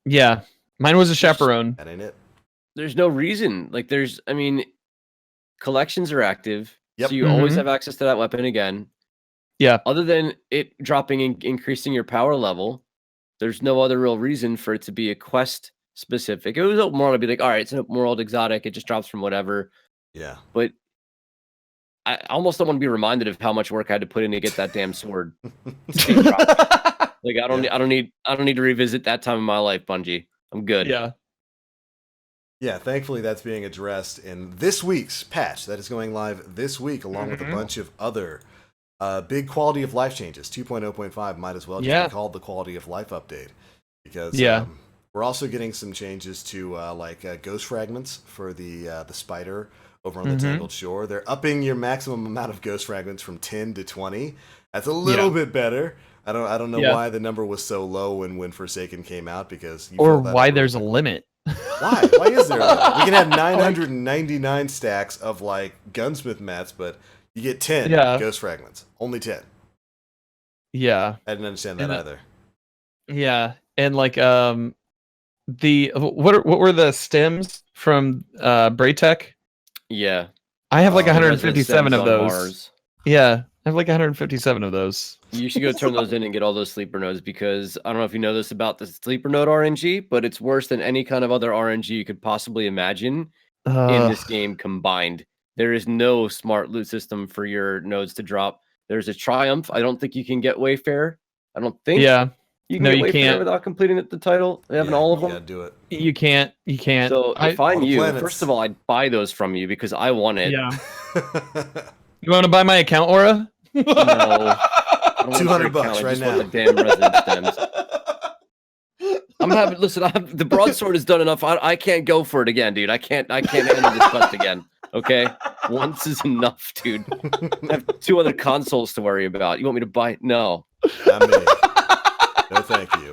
Yeah, mine was a chaperone. That ain't it. There's no reason. Like, collections are active, Yep. so you always have access to that weapon again. Yeah. Other than it dropping and increasing your power level, there's no other real reason for it to be a quest specific. It was open world to be like, all right, it's an open world exotic. It just drops from whatever. Yeah. But I almost don't want to be reminded of how much work I had to put in to get that damn sword. Like, I don't need to revisit that time in my life, Bungie. I'm good. Yeah. Yeah, thankfully that's being addressed in this week's patch that is going live this week, along with a bunch of other big quality of life changes. 2.0.5 might as well just be called the quality of life update, because we're also getting some changes to ghost fragments for the spider over on the Tangled Shore. They're upping your maximum amount of ghost fragments from 10 to 20. That's a little bit better. I don't know why the number was so low when Forsaken came out, because or why there's a limit. Why? Why is there a limit? We can have 999 stacks of gunsmith mats, but you get 10 ghost fragments. Only 10. Yeah. I didn't understand that either. Yeah. And what were the stems from Braytech? Yeah. I have 157 of those. Mars. Yeah. I have 157 of those. You should go turn those in and get all those sleeper nodes, because I don't know if you know this about the sleeper node RNG, but it's worse than any kind of other RNG you could possibly imagine in this game combined. There is no smart loot system for your nodes to drop. There's a Triumph. I don't think you can get Wayfair. I don't think. Yeah. You can get Wayfair can't. Without completing the title. They have all of them. You gotta do it. You can't. You can't. So if I knew, first of all, I'd buy those from you because I want it. Yeah. You want to buy my account, Aura? No. $200 right now. The damn resident stems. The broadsword is done enough. I can't go for it again, dude. I can't handle this quest again. Okay, once is enough, dude. I have 2 other consoles to worry about. You want me to buy? No. Not me. No, thank you.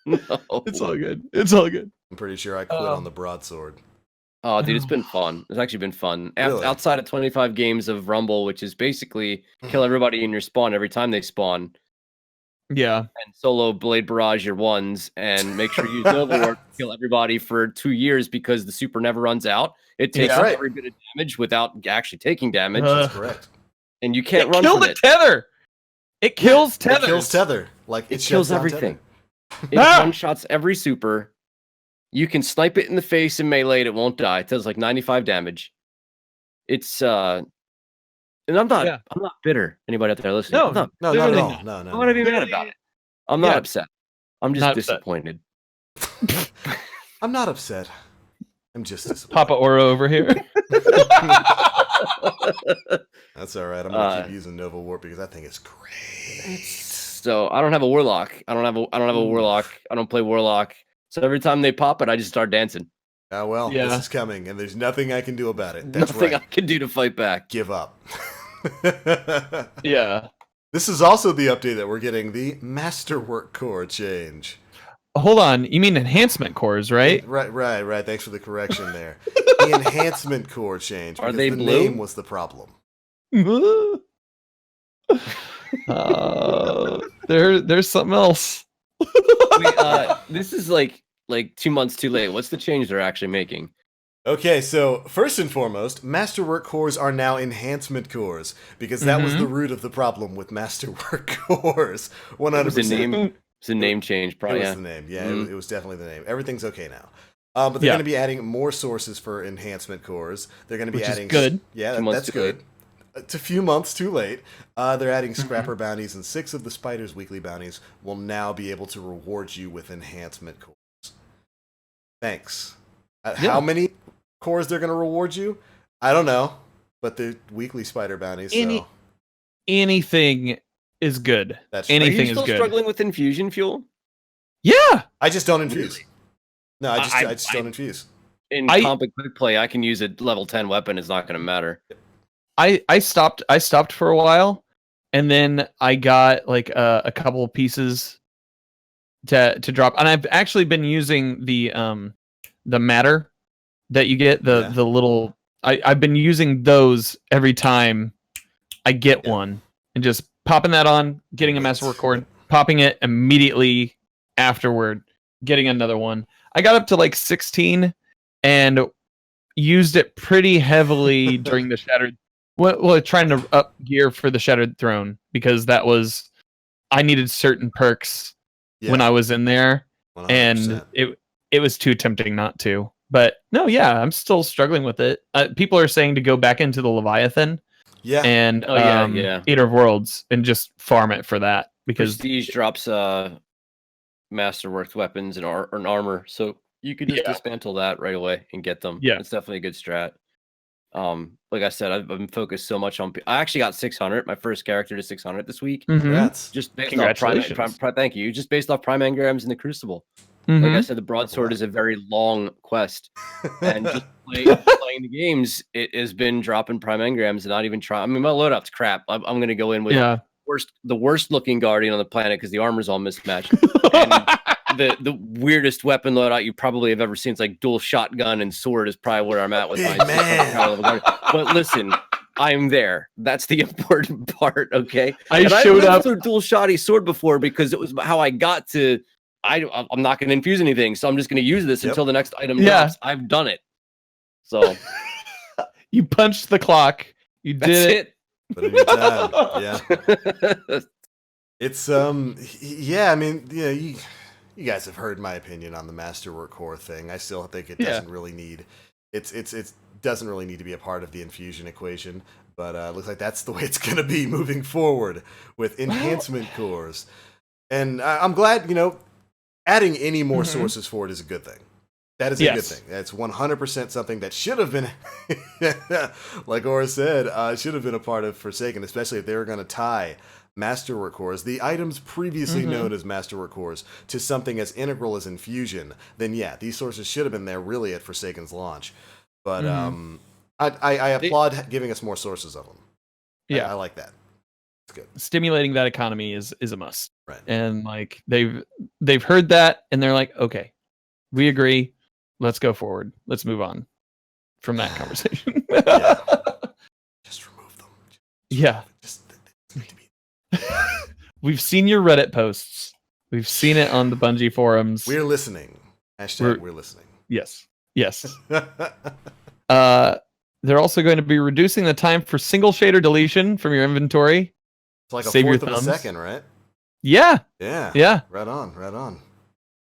No. It's all good. It's all good. I'm pretty sure I quit on the broadsword. Oh, dude, it's been fun. It's actually been fun. Really? Outside of 25 games of Rumble, which is basically kill everybody in your spawn every time they spawn. Yeah. And solo Blade Barrage your ones, and make sure you use Nova Ward to kill everybody for 2 years, because the super never runs out. It takes every bit of damage without actually taking damage. That's correct. And you can't run from it. It tether. It kills tether. It kills tether. It kills everything. It one-shots every super. You can snipe it in the face and melee it won't die. It does 95 damage. It's and I'm not bitter. Anybody out there listening? No, not at all. No. I'm not even mad about it. I'm not upset. I'm just disappointed. I'm not upset. I'm just disappointed. Papa Aura over here. That's all right. I'm gonna keep using Nova Warp because I think it's great. So I don't have a warlock. I don't have a warlock. I don't play warlock. So every time they pop it, I just start dancing. Oh well, this is coming, and there's nothing I can do about it. That's nothing right. I can do to fight back. Give up. Yeah. This is also the update that we're getting, the Masterwork Core change. Hold on, you mean enhancement cores, right? Right. Thanks for the correction there. The enhancement core change. Are they the blue? name was the problem. There's something else. Wait, this is like 2 months too late. What's the change they're actually making? Okay, so first and foremost, Masterwork cores are now enhancement cores, because that was the root of the problem with Masterwork cores. 100%. It's a name change, probably. It was the name. Yeah, it was definitely the name. Everything's okay now. But they're going to be adding more sources for enhancement cores. They're going to be adding... Which is good. Yeah, that's good. It's a few months too late. They're adding scrapper bounties, and 6 of the Spider's weekly bounties will now be able to reward you with enhancement cores. Thanks. How many cores they're going to reward you? I don't know, but they're weekly Spider bounties. Anything is good. That's anything Are you still is good. struggling with infusion fuel? Yeah. I just don't infuse. Really? No, I just don't infuse. In comp and quick play, I can use a level 10 weapon. It's not going to matter. I stopped for a while, and then I got like a couple of pieces to drop, and I've actually been using the matter that you get, the little. I've been using those every time I get one, and just popping that on, getting a masterwork cord, popping it immediately afterward, getting another one. I got up to like 16 and used it pretty heavily during the Shattered. Well, trying to up gear for the Shattered Throne, because that was, I needed certain perks when I was in there, 100%. and it was too tempting not to. But no, yeah, I'm still struggling with it. People are saying to go back into the Leviathan, and Eater of Worlds, and just farm it for that, because Prestige drops masterworked weapons and armor, so you could just dismantle that right away and get them. Yeah, it's definitely a good strat. Like I said, I've been focused so much on. I actually got 600, my first character to 600 this week. Congrats. Just based off thank you. Just based off prime engrams in the Crucible. Like I said, the broadsword is a very long quest, and just playing the games, it has been dropping prime engrams and not even trying. I mean, my loadout's crap. I'm going to go in with the worst looking guardian on the planet because the armor's all mismatched. And the weirdest weapon loadout you probably have ever seen. It's like dual shotgun and sword is probably where I'm at with my man. But listen, I'm there. That's the important part. Okay, I showed up with a dual shotty sword before because it was how I got to. I'm not going to infuse anything, so I'm just going to use this until the next item drops. I've done it. So you punched the clock. You did it. Put in your time. Yeah. It's I mean, you guys have heard my opinion on the Masterwork core thing. I still think it doesn't really need it doesn't really need to be a part of the infusion equation, but looks like that's the way it's going to be moving forward with enhancement cores. And I'm glad, adding any more sources for it is a good thing. That is a good thing. That's 100% something that should have been, like Aura said, should have been a part of Forsaken, especially if they were going to tie Masterwork cores, the items previously known as Masterwork cores, to something as integral as infusion. Then these sources should have been there really at Forsaken's launch. But I applaud giving us more sources of them. I like that. It's good. Stimulating that economy is a must. Right. And like they've heard that, and they're like, okay, we agree. Let's go forward. Let's move on from that conversation. Just remove them. Just need to be. We've seen your Reddit posts. We've seen it on the Bungie forums. We're listening. We're listening. Yes. They're also going to be reducing the time for single shader deletion from your inventory. It's like a fourth of a second, right? Yeah. Right on.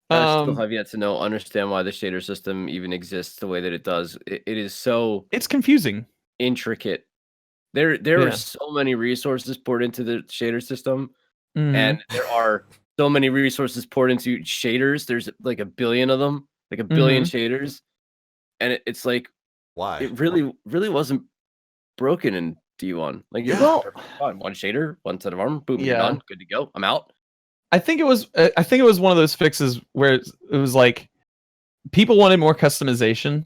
I still have yet to understand why the shader system even exists the way that it does. It is so... It's confusing. Intricate. There are so many resources poured into the shader system, and there are so many resources poured into shaders. There's like 1 billion of them, like 1 billion shaders, and it's like, why? It really wasn't broken in D1. Like, one shader, one set of armor, boom, you're done, good to go. I'm out. I think it was one of those fixes where it was like people wanted more customization,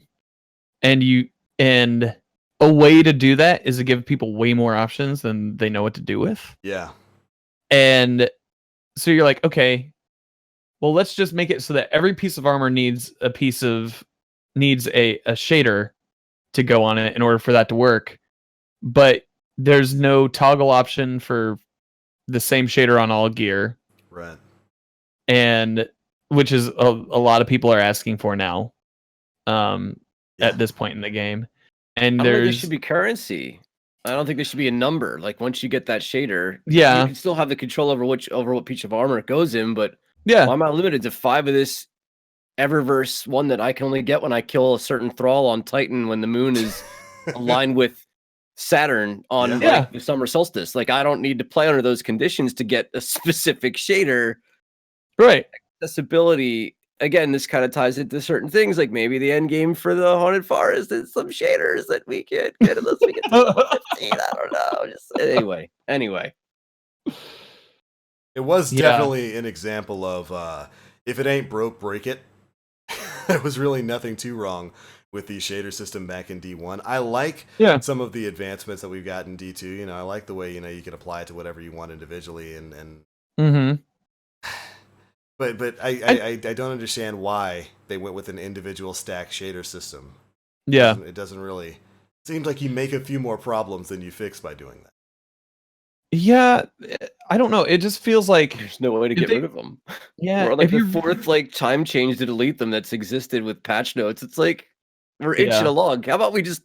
and a way to do that is to give people way more options than they know what to do with. Yeah. And so you're like, okay, well, let's just make it so that every piece of armor needs a shader to go on it in order for that to work. But there's no toggle option for the same shader on all gear. Right. And which is a lot of people are asking for now at this point in the game. And there should be currency. I don't think there should be a number. Like once you get that shader, you can still have the control over what piece of armor it goes in. But why am I limited to 5 of this Eververse one that I can only get when I kill a certain thrall on Titan when the moon is aligned with Saturn on the summer solstice? Like I don't need to play under those conditions to get a specific shader. Right. Accessibility. Again, this kind of ties into certain things, like maybe the end game for the Haunted Forest is some shaders that we can't get unless we get to 15. I don't know. Just anyway. It was definitely an example of if it ain't broke, break it. There was really nothing too wrong with the shader system back in D1. I like Yeah. some of the advancements that we've got in D2. You know, I like the way, you know, you can apply it to whatever you want individually, and Mm-hmm. but I don't understand why they went with an individual stack shader system. Yeah. It doesn't really seems like you make a few more problems than you fix by doing that. Yeah. I don't know. It just feels like There's no way to If get they- rid of them. yeah. We're on like if the you fourth like time change to delete them that's existed with patch notes. It's like we're Yeah. inching along. How about we just,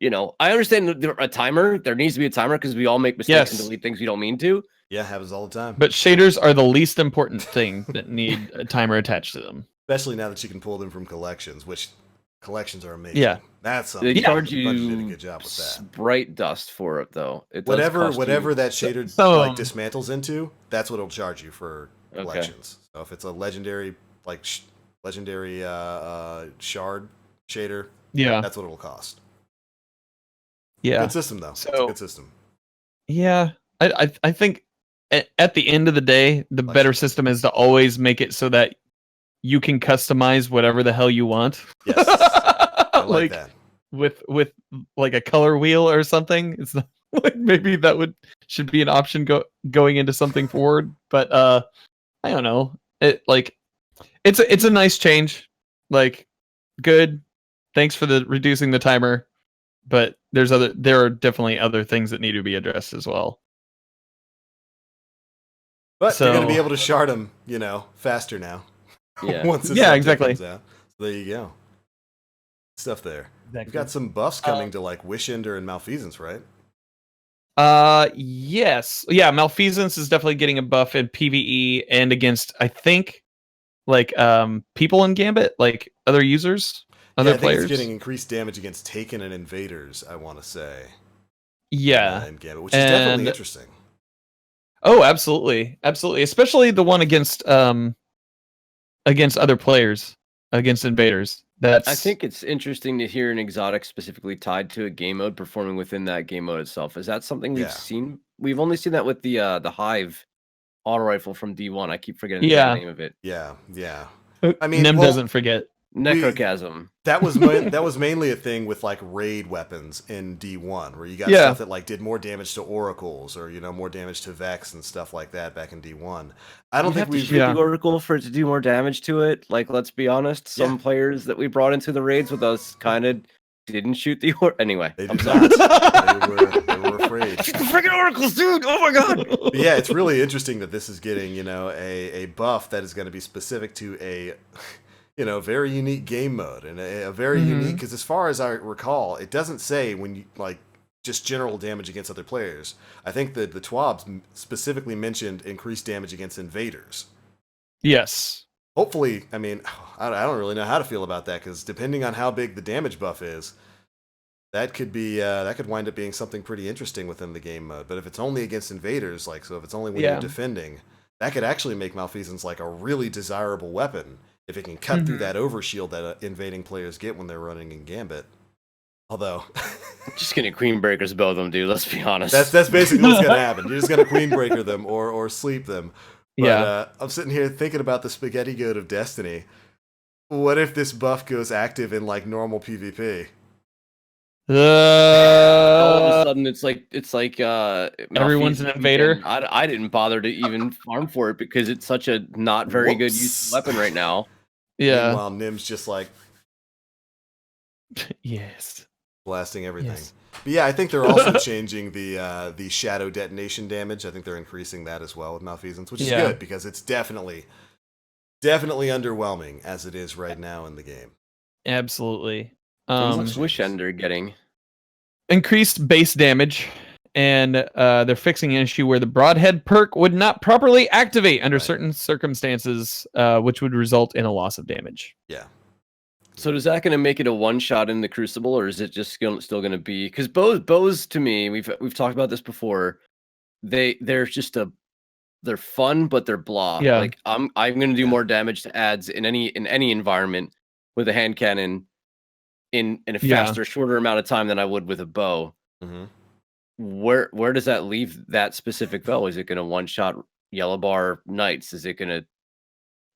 you know, I understand a timer. There needs to be a timer because we all make mistakes and Yes. delete things we don't mean to. Yeah, happens all the time. But shaders are the least important thing that need a timer attached to them. Especially now that you can pull them from collections, which collections are amazing. Yeah. That's something. They Yeah. charge Bungie did a you good job with that. Sprite dust for it though. It does Whatever cost you- that shader So, like dismantles into, that's what it'll charge you for Okay. collections. So if it's a legendary legendary shard shader, Yeah. that's what it'll cost. Yeah. Good system though. It's a So- good system. Yeah. I think at the end of the day, the better system is to always make it so that you can customize whatever the hell you want. Yes. I like like that. with like a color wheel or something. It's not, like maybe that should be an option going into something forward. But I don't know. It's a nice change. Like good. Thanks for the reducing the timer. But there are definitely other things that need to be addressed as well. But you're going to be So- able to shard them, you know, faster now. Yeah. Once this Yeah, update exactly. comes out. So there you go. Stuff there. We've got some buffs coming to like Wishender and Malfeasance, right? Yes. Yeah, Malfeasance is definitely getting a buff in PvE and against, I think, like people in Gambit, like other users, other Yeah, I think players. it's getting increased damage against Taken and Invaders, I want to say. Yeah. In Gambit, which is definitely And- interesting. Oh, absolutely. Absolutely. Especially the one against other players, against invaders. That's I think it's interesting to hear an exotic specifically tied to a game mode performing within that game mode itself. Is that something we've Yeah. seen? We've only seen that with the Hive auto rifle from D1. I keep forgetting Yeah. the name of it. Yeah. I I mean, Nim well- doesn't forget. Necrochasm. That was mainly a thing with like raid weapons in D1, where you got Yeah. stuff that like did more damage to oracles or more damage to Vex and stuff like that back in D1. I don't You think have to we've shoot Yeah. the Oracle for it to do more damage to it. Like, let's be honest, some Yeah. players that we brought into the raids with us kind of didn't shoot the Oracle. Anyway, they I'm did sorry. not. They were afraid. Shoot the freaking Oracles, dude! Oh my god! But yeah, it's really interesting that this is getting, a buff that is going to be specific to a, very unique game mode and a very Mhm. unique, because as far as I recall, it doesn't say when you, like, just general damage against other players. I think that the TWABs specifically mentioned increased damage against invaders. Yes. Hopefully, I mean, I don't really know how to feel about that, because depending on how big the damage buff is, that could wind up being something pretty interesting within the game mode. But if it's only against invaders, like, so if it's only when Yeah. you're defending, that could actually make Malfeasance like a really desirable weapon if it can cut through Mhm. that overshield that invading players get when they're running in Gambit. Although Just gonna Queen Breakers both of them, dude. Let's be honest. that's basically what's gonna happen. You're just gonna Queen Breaker them or sleep them. But Yeah. I'm sitting here thinking about the Spaghetti Goat of Destiny. What if this buff goes active in like normal PvP? all of a Uh, sudden it's like Everyone's an Malfeasance invader? weekend. I didn't bother to even farm for it because it's such a not very good use of Whoops. weapon right now. yeah. Meanwhile, Nim's just like Yes. blasting everything. Yes. But yeah, I think they're also changing the shadow detonation damage. I think they're increasing that as well with Malfeasance, which is Yeah. good because it's definitely underwhelming as it is right now in the game. Absolutely. What's Wishender getting? Increased base damage, and they're fixing an issue where the broadhead perk would not properly activate under Right. certain circumstances, which would result in a loss of damage. Yeah. So is that going to make it a one shot in the Crucible, or is it just still going to be? Because bows to me, we've talked about this before. They're fun, but they're blah. Yeah. Like I'm going to do more damage to adds in any environment with a hand cannon in a Yeah. faster, shorter amount of time than I would with a bow. Mm-hmm. Where does that leave that specific bow? Is it going to one shot Yellow Bar Knights? Is it going to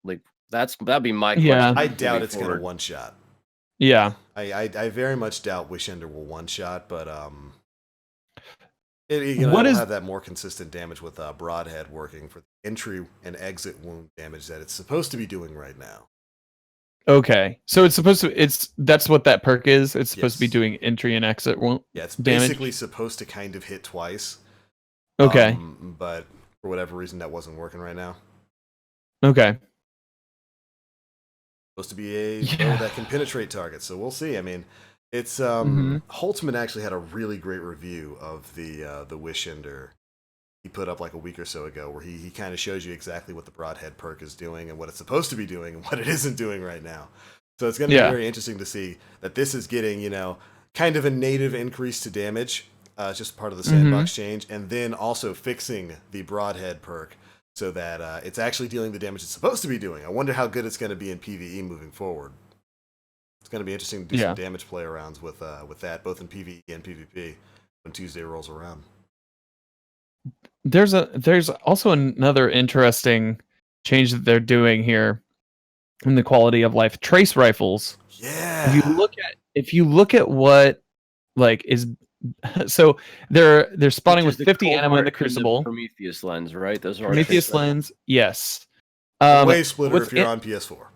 like that'd be my Yeah. question I moving doubt it's going to forward. one shot. Yeah. I very much doubt Wishender will one shot, but What it'll is have that more consistent damage with Broadhead working for the entry and exit wound damage that it's supposed to be doing right now. okay? So it's supposed to. That's what that perk is. It's supposed to be Yes. doing entry and exit Yeah, it's damage. basically supposed to kind of hit twice. Okay. But for whatever reason, that wasn't working right now. Okay. Supposed to be a Yeah. bow that can penetrate targets, so we'll see. I mean, it's Mhm. Holtzman actually had a really great review of the Wishender he put up like a week or so ago, where he kind of shows you exactly what the Broadhead perk is doing and what it's supposed to be doing and what it isn't doing right now. So it's going to Yeah. be very interesting to see that this is getting, kind of a native increase to damage, just part of the sandbox change, and then also fixing the Broadhead perk so that it's actually dealing the damage it's supposed to be doing. I wonder how good it's going to be in PvE moving forward. It's going to be interesting to do Yeah. some damage play arounds with that, both in PvE and PvP, when Tuesday rolls around. There's also another interesting change that they're doing here in the quality of life. Trace rifles. Yeah. If you look at what like is so they're spawning Which with is 50 Cold ammo in Heart the and Crucible. Prometheus lens, right? Those are Prometheus trace lens, yes. Wave splitter what's if you're in- on PS4.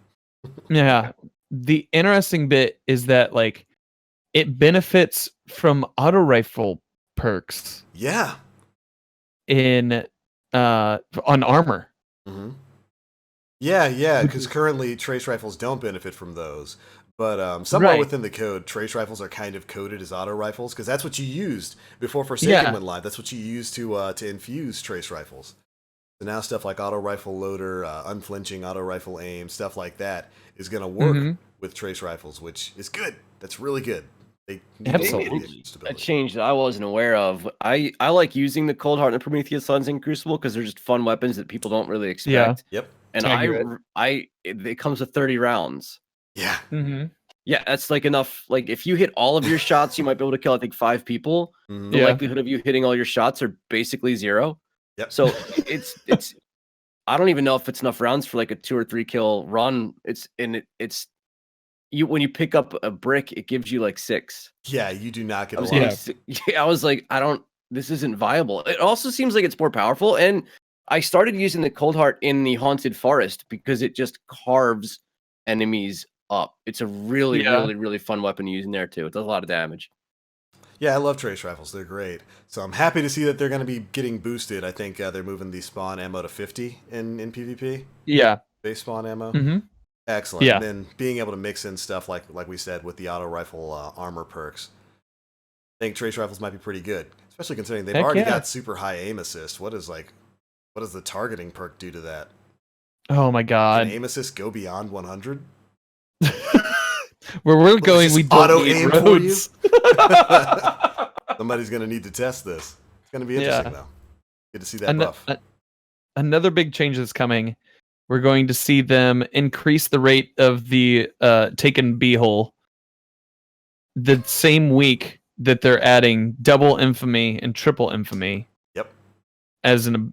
Yeah. The interesting bit is that like it benefits from auto rifle perks Yeah. in on armor. Mm-hmm. Yeah, Which because is- currently trace rifles don't benefit from those. But somewhere Right. within the code, trace rifles are kind of coded as auto rifles because that's what you used before Forsaken Yeah. went live. That's what you used to infuse trace rifles. So now stuff like auto rifle loader, unflinching auto rifle aim, stuff like that is going to work Mhm. with trace rifles, which is good. That's really good. They need Absolutely. the A stability. change that I wasn't aware of. I like using the Cold Heart and the Prometheus lens in Crucible because they're just fun weapons that people don't really expect. Yep. And Accurate. it comes with 30 rounds. Yeah. Mm-hmm. Yeah, that's like enough. Like if you hit all of your shots, you might be able to kill I think 5 people. Mhm. The Yeah. likelihood of you hitting all your shots are basically 0. Yep. So it's I don't even know if it's enough rounds for like a 2 or 3 kill run. It's you when you pick up a brick, it gives you like 6. Yeah, you do not get I a was, lot. I was like, this isn't viable. It also seems like it's more powerful. And I started using the Cold Heart in the Haunted Forest because it just carves enemies up. It's a really, Yeah. really, really fun weapon to use in there too. It does a lot of damage. Yeah, I love trace rifles. They're great. So I'm happy to see that they're going to be getting boosted. I think they're moving the spawn ammo to 50 in PvP. Yeah. Base spawn ammo. Mm-hmm. Excellent. Yeah. And then being able to mix in stuff like we said with the auto rifle armor perks. I think trace rifles might be pretty good, especially considering they've Heck already yeah. got super high aim assist. What does the targeting perk do to that? Oh my Can god. aim assist go beyond 100? Where we're going, just we don't auto need aim for you? roads. Somebody's going to need to test this. It's going to be interesting though. Good to see that Ano- buff. Another big change that's coming. We're going to see them increase the rate of the taken beehole the same week that they're adding double infamy and triple infamy Yep. as an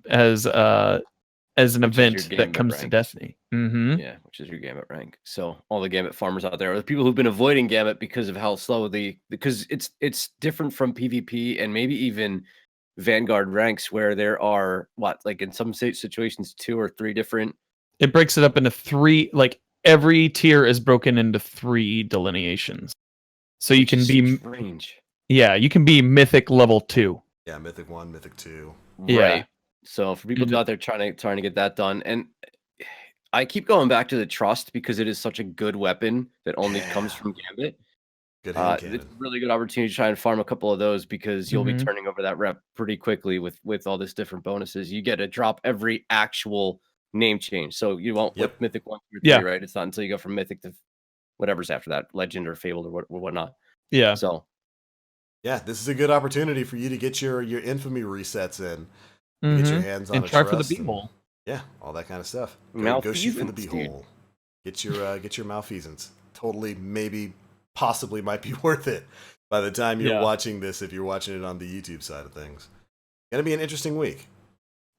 event that Gambit comes to rank. Destiny. Mm-hmm. Yeah, which is your Gambit rank. So all the Gambit farmers out there, or the people who've been avoiding Gambit because of how slow because it's different from PvP and maybe even Vanguard ranks where there are like in some situations 2 or 3 different. It breaks it up into 3. Like every tier is broken into 3 delineations. So you can be strange. you can be mythic level 2. Yeah, Mythic 1, Mythic 2. Yeah. Right. So for people And- out there trying to get that done, and I keep going back to the Trust because it is such a good weapon that only comes Yeah. from Gambit. Good hand It's cannon. a really good opportunity to try and farm a couple of those because you'll be Mhm. turning over that rep pretty quickly with all this different bonuses. You get to drop every actual name change, so you won't Yep. with Mythic 1 through 3, Yeah. right? It's not until you go from Mythic to whatever's after that, Legend or Fabled or whatnot. Yeah. So Yeah, this is a good opportunity for you to get your infamy resets in. Get your Mhm. hands on And a try for the trust and- beehole. Yeah, all that kind of stuff. Go shoot for the Malfeasance, dude. beehole. Get your malfeasance. Totally, maybe, possibly might be worth it by the time you're Yeah. watching this. If you're watching it on the YouTube side of things, gonna be an interesting week.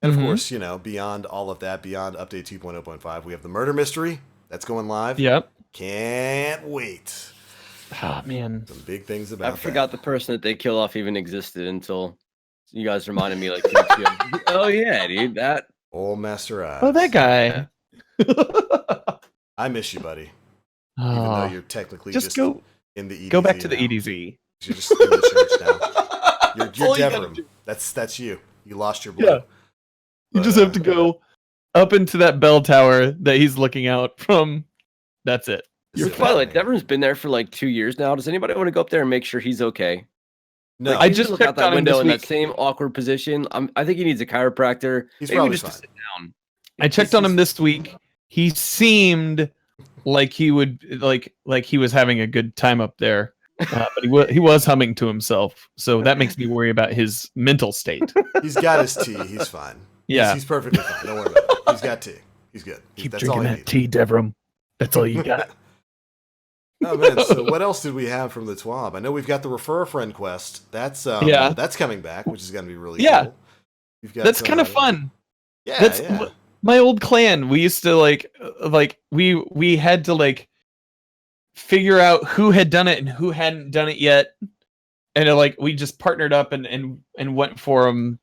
And of Mhm. course, beyond all of that, beyond update 2.0.5, we have the murder mystery that's going live. Yep. Can't wait. Oh man. Some big things about I forgot that. the person that they kill off even existed until you guys reminded me like 2 weeks ago. Oh yeah, dude, that Old Master Eyes. Oh, that guy. I miss you, buddy. Even though Oh, you're technically just just go in the EDZ go back to the now. EDZ. You're just in the church now. You're That's all you gotta Devrim. do. That's you. You lost your blue. Yeah. You But, just have to go up into that bell tower that he's looking out from. That's it. You're by the way, fine. Devon's been there for like 2 years now. Does anybody want to go up there and make sure he's okay? No, I He's just look out checked that on him window this in that week. same awkward position. I think he needs a chiropractor. he's Maybe probably just fine. to sit down. I checked on him this week. He seemed like he would like he was having a good time up there, but he was humming to himself. So that makes me worry about his mental state. He's got his tea. He's fine. Yeah. He's perfectly fine. Don't worry about it. He's got tea. He's good. Keep That's all drinking he that needs. tea, Devram. That's all you got. Oh man, so what else did we have from the TWAB? I know we've got the Refer a Friend quest. That's Yeah. that's coming back, which is gonna be really Yeah. cool. We've got That's some, kind of fun. Yeah, That's yeah. my old clan. We used to like we had to like figure out who had done it and who hadn't done it yet, and like we just partnered up and went for them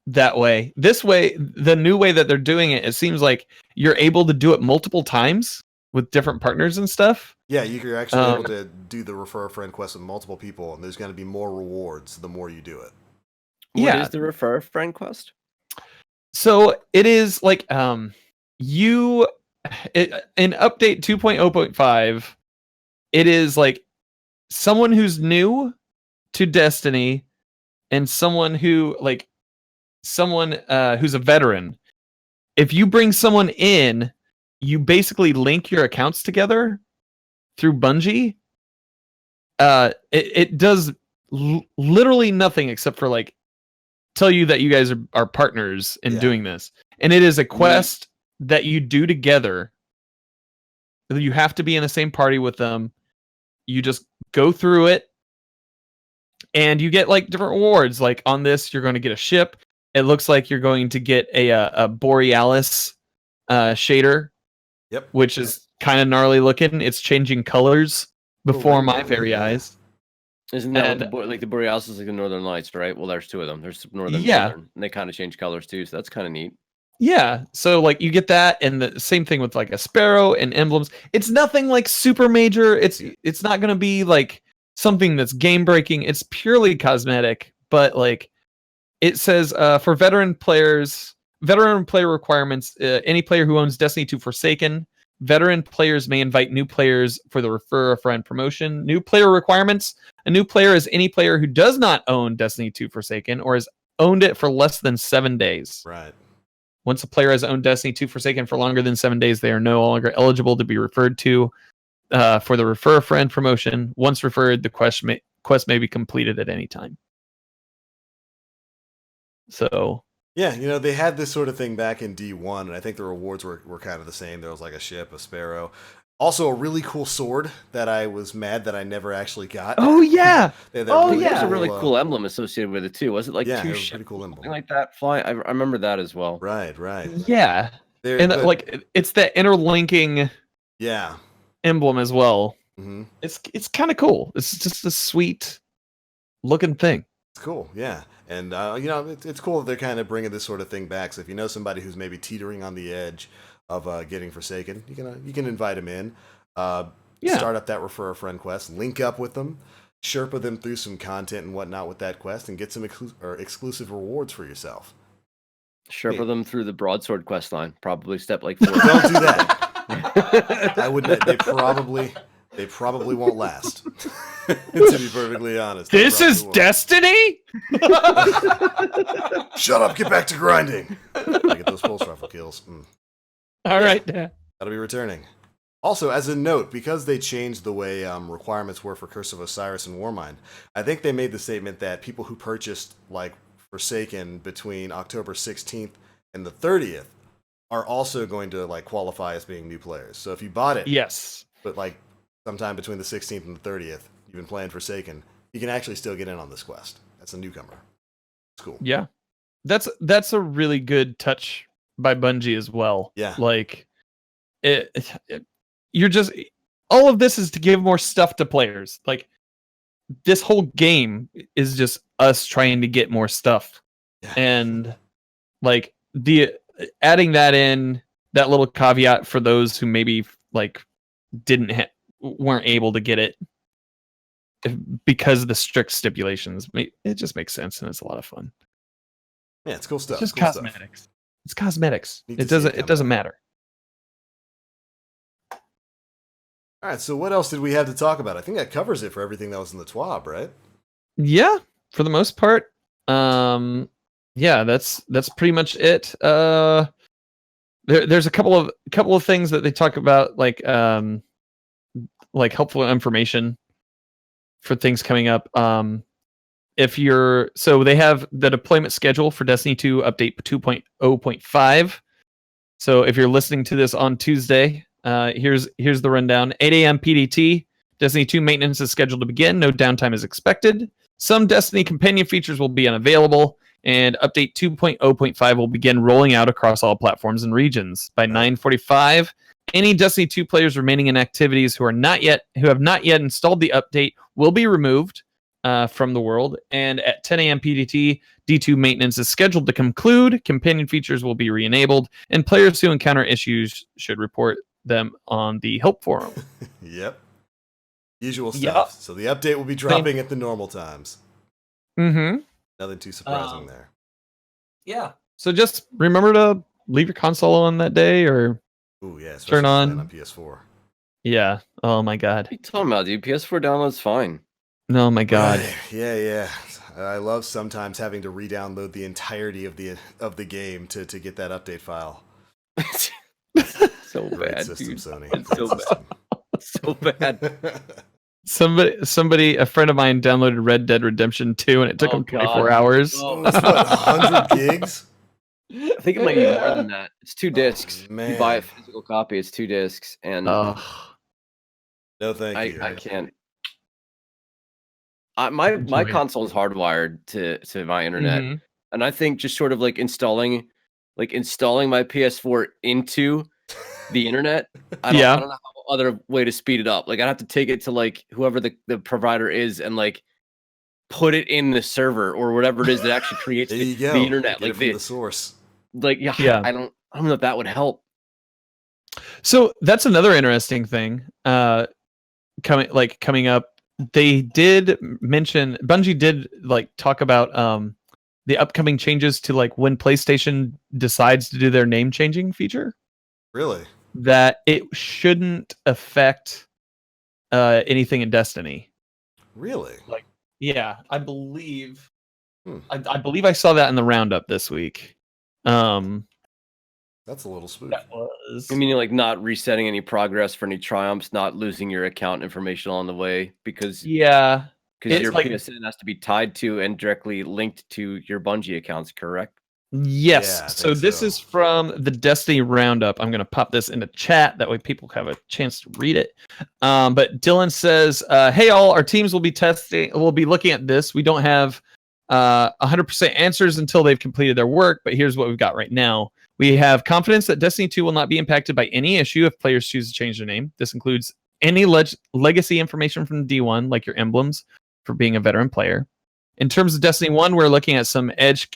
that way. This way, the new way that they're doing it, it seems like you're able to do it multiple times with different partners and stuff. Yeah, you're actually able to do the Refer a Friend quest with multiple people, and there's gonna be more rewards the more you do it. What Yeah. is the refer a friend quest? So it is like in update 2.0.5, it is like someone who's new to Destiny and someone who's a veteran. If you bring someone in, you basically link your accounts together through Bungie. It does literally nothing except for like tell you that you guys are partners in Yeah. doing this, and it is a quest that you do together. You have to be in the same party with them. You just go through it, and you get like different rewards. Like on this, you're going to get a ship. It looks like you're going to get a Borealis shader. Yep. Which is kind of gnarly looking. It's changing colors before my very eyes. Isn't that And- what the Borealis is like the Northern Lights, right? Well, there's two of them. There's Northern and Yeah. Southern, and they kind of change colors too, so that's kind of neat. Yeah, so like you get that, and the same thing with like a sparrow and emblems. It's nothing like super major. It's not going to be like something that's game breaking. It's purely cosmetic, but like it says for veteran player requirements, any player who owns Destiny 2 Forsaken, veteran players may invite new players for the Refer a Friend promotion. New player requirements: a new player is any player who does not own Destiny 2 Forsaken or has owned it for less than 7 days. Right. Once a player has owned Destiny 2 Forsaken for longer than 7 days, they are no longer eligible to be referred to for the Refer a Friend promotion. Once referred, the quest may be completed at any time. So Yeah, they had this sort of thing back in D1, and I think the rewards were kind of the same. There was like a ship, a sparrow. Also, a really cool sword that I was mad that I never actually got. oh yeah, They had that Oh, There's yeah. a really cool emblem associated with it too. Was it like yeah, it two was a ships, pretty cool emblem. something like that? Fly. I remember that as well. Right. yeah, There- and but- like it's that interlinking yeah. emblem as well. hmm It's kind of cool. It's just a sweet looking thing. It's cool, yeah. And, it's cool that they're kind of bringing this sort of thing back. So if you know somebody who's maybe teetering on the edge of getting Forsaken, you can invite them in. Yeah. Start up that Refer a Friend quest, link up with them, Sherpa them through some content and whatnot with that quest, and get some exclusive rewards for yourself. Sherpa them through the broadsword quest line. Probably step like 4. Don't do that. I wouldn't. They probably won't last. To be perfectly honest. They This probably is won't. Destiny. Shut up! Get back to grinding. I get those pulse rifle kills. All right, yeah. That'll be returning. Also, as a note, because they changed the way requirements were for Curse of Osiris and Warmind, I think they made the statement that people who purchased like Forsaken between October 16th and the 30th are also going to like qualify as being new players. So if you bought it, Yes. but like sometime between the 16th and the 30th, you've been playing Forsaken, you can actually still get in on this quest. That's a newcomer. It's cool. Yeah. That's a really good touch by Bungie as well. Yeah. Like you're just all of this is to give more stuff to players. Like this whole game is just us trying to get more stuff. Yeah. And like the adding that in, that little caveat for those who maybe like weren't able to get it because of the strict stipulations, it just makes sense and it's a lot of fun. Yeah, it's cool stuff. It's just cool cosmetics. Stuff. It's cosmetics. Need to It see doesn't. it It doesn't matter. All right, so what else did we have to talk about? I think that covers it for everything that was in the TWAB, right? Yeah, for the most part. Yeah, that's pretty much it. There's a couple of things that they talk about, like helpful information for things coming up. So they have the deployment schedule for Destiny 2 update 2.0.5. So if you're listening to this on Tuesday, here's the rundown. 8 a.m. PDT, Destiny 2 maintenance is scheduled to begin. No downtime is expected. Some Destiny companion features will be unavailable, and update 2.0.5 will begin rolling out across all platforms and regions. By 9:45, any Destiny 2 players remaining in activities who have not yet installed the update will be removed from the world. And at 10 a.m. PDT, D2 maintenance is scheduled to conclude. Companion features will be re-enabled, and players who encounter issues should report them on the help forum. Yep. Usual stuff. Yep. So the update will be dropping at the normal times. Mm-hmm. Nothing too surprising there. Yeah. So just remember to leave your console on that day, or Ooh, yeah. turn on on PS4. Yeah. Oh my God. What are you talking about, dude? PS4 download's fine. Oh my God. Right. Yeah. I love sometimes having to re-download the entirety of the game to get that update file. So Great bad, system, dude. Sony. It's so bad. So bad. Somebody, a friend of mine downloaded Red Dead Redemption 2 and it took him 24 hours. Oh, That's what, 100 gigs? I think it might be more than that. It's 2 discs. man. You buy a physical copy, it's 2 discs, and No, thank you. I can't. My console is hardwired to my internet, Mhm. and I think just sort of like installing my PS4 into the internet. I don't know how other way to speed it up. Like I'd have to take it to like whoever the provider is and like put it in the server or whatever it is that actually creates There the, you go. the internet. Get Like it from the source. Yeah. I don't know if that would help. So that's another interesting thing. Coming up, they did mention, Bungie did like talk about the upcoming changes to like when PlayStation decides to do their name changing feature. Really? That it shouldn't affect anything in Destiny. Really? Yeah, I believe. Hmm. I believe I saw that in the roundup this week. That's a little spooky. That was. I mean, like not resetting any progress for any triumphs, not losing your account information on the way because Yeah, your like- PSN has to be tied to and directly linked to your Bungie accounts, correct? Yes. Yeah, I So think this so. is from the Destiny Roundup. I'm going to pop this into chat. That way people have a chance to read it. But Dylan says, hey, all, our teams will be looking at this. We don't have 100% answers until they've completed their work, but here's what we've got right now. We have confidence that Destiny 2 will not be impacted by any issue if players choose to change their name. This includes any legacy information from D1, like your emblems for being a veteran player. In terms of Destiny 1, we're looking at some edge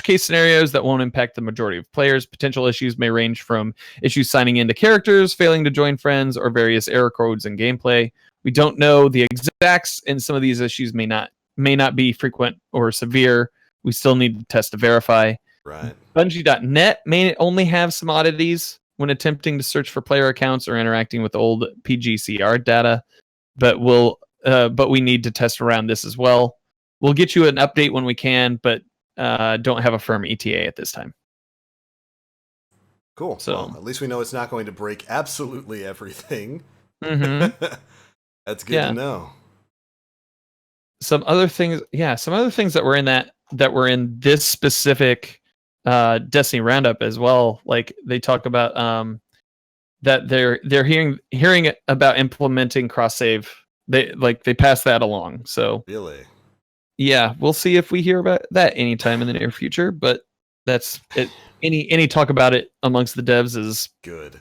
case scenarios that won't impact the majority of players. Potential issues may range from issues signing into characters, failing to join friends, or various error codes in gameplay. We don't know the exacts, and some of these issues may not be frequent or severe. We still need to test to verify. Right. Bungie.net may only have some oddities when attempting to search for player accounts or interacting with old PGCR data, but we need to test around this as well. We'll get you an update when we can, but don't have a firm ETA at this time. Cool. So- Well, at least we know it's not going to break absolutely everything. Mm-hmm. That's good Yeah. to know. Some other things that were in this specific Destiny Roundup as well. Like they talk about that they're hearing about implementing cross save. They passed that along. So Really? yeah, we'll see if we hear about that anytime in the near future. But that's it. Any talk about it amongst the devs is Good.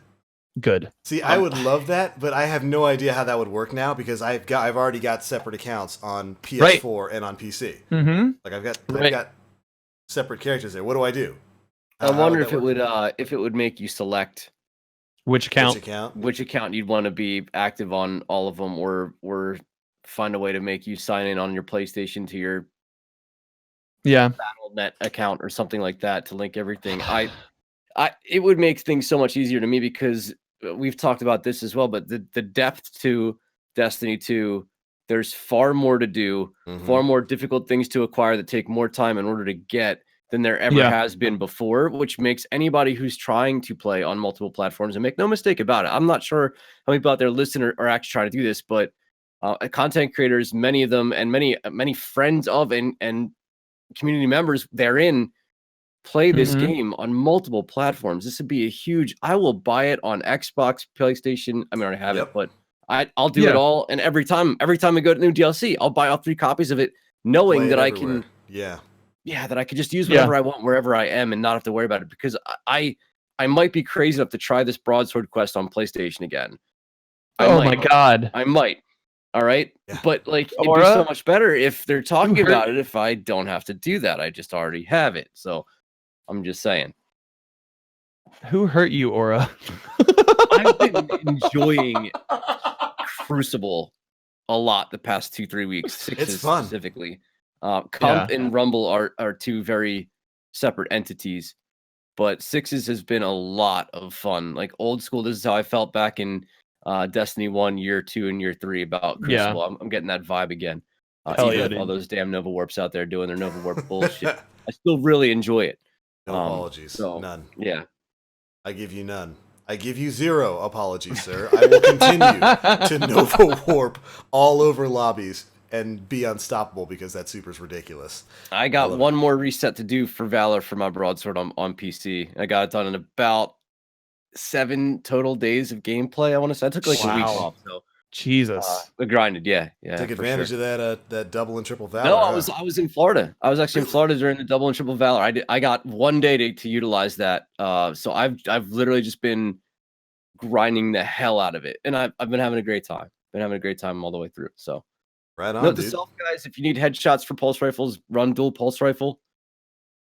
Good. See, I would love that, but I have no idea how that would work now because I've already got separate accounts on PS4 and on PC. Mm-hmm. Like I've Right. got separate characters there. What do I do? I wonder if it would make you select Which account? which account you'd want to be active on all of them, or find a way to make you sign in on your PlayStation to your Yeah. Battle.net account or something like that to link everything. It would make things so much easier to me because we've talked about this as well, but the depth to Destiny 2, there's far more to do, far more difficult things to acquire that take more time in order to get than there ever has been before, which makes anybody who's trying to play on multiple platforms, and make no mistake about it, I'm not sure how many people out there listening are actually trying to do this, but content creators, many of them, and many friends of and community members therein play this game on multiple platforms. This would be a huge. I will buy it on Xbox, PlayStation. I mean, I already have it, but I'll do it all. And every time I go to new DLC, I'll buy all 3 copies of it, knowing that I can. That I could just use whatever I want wherever I am and not have to worry about it. Because I might be crazy enough to try this Broadsword quest on PlayStation again. My god! I might. All right, but like it'd be so much better if they're talking about it. If I don't have to do that, I just already have it. So. I'm just saying. Who hurt you, Aura? I've been enjoying Crucible a lot the past 2-3 weeks. It's fun. Specifically. Comp and Rumble are 2 very separate entities, but Sixes has been a lot of fun. Like old school, this is how I felt back in Destiny 1, Year 2, and Year 3 about Crucible. I'm getting that vibe again. Even with all those damn Nova Warps out there doing their Nova Warp bullshit. I still really enjoy it. No apologies. None. Yeah. I give you none. I give you 0 apologies, sir. I will continue to Nova Warp all over lobbies and be unstoppable because that super's ridiculous. I got one more reset to do for Valor for my Broadsword on PC. I got it done in about 7 total days of gameplay. I want to say I took like a week off. So Jesus, grinded, yeah. Took advantage of that double and triple valor. No, I was in Florida. I was actually in Florida during the double and triple valor. I got 1 day to utilize that. So I've literally just been grinding the hell out of it, and I've been having a great time. Been having a great time all the way through. So right on, note to self, guys: if you need headshots for pulse rifles, run dual pulse rifle.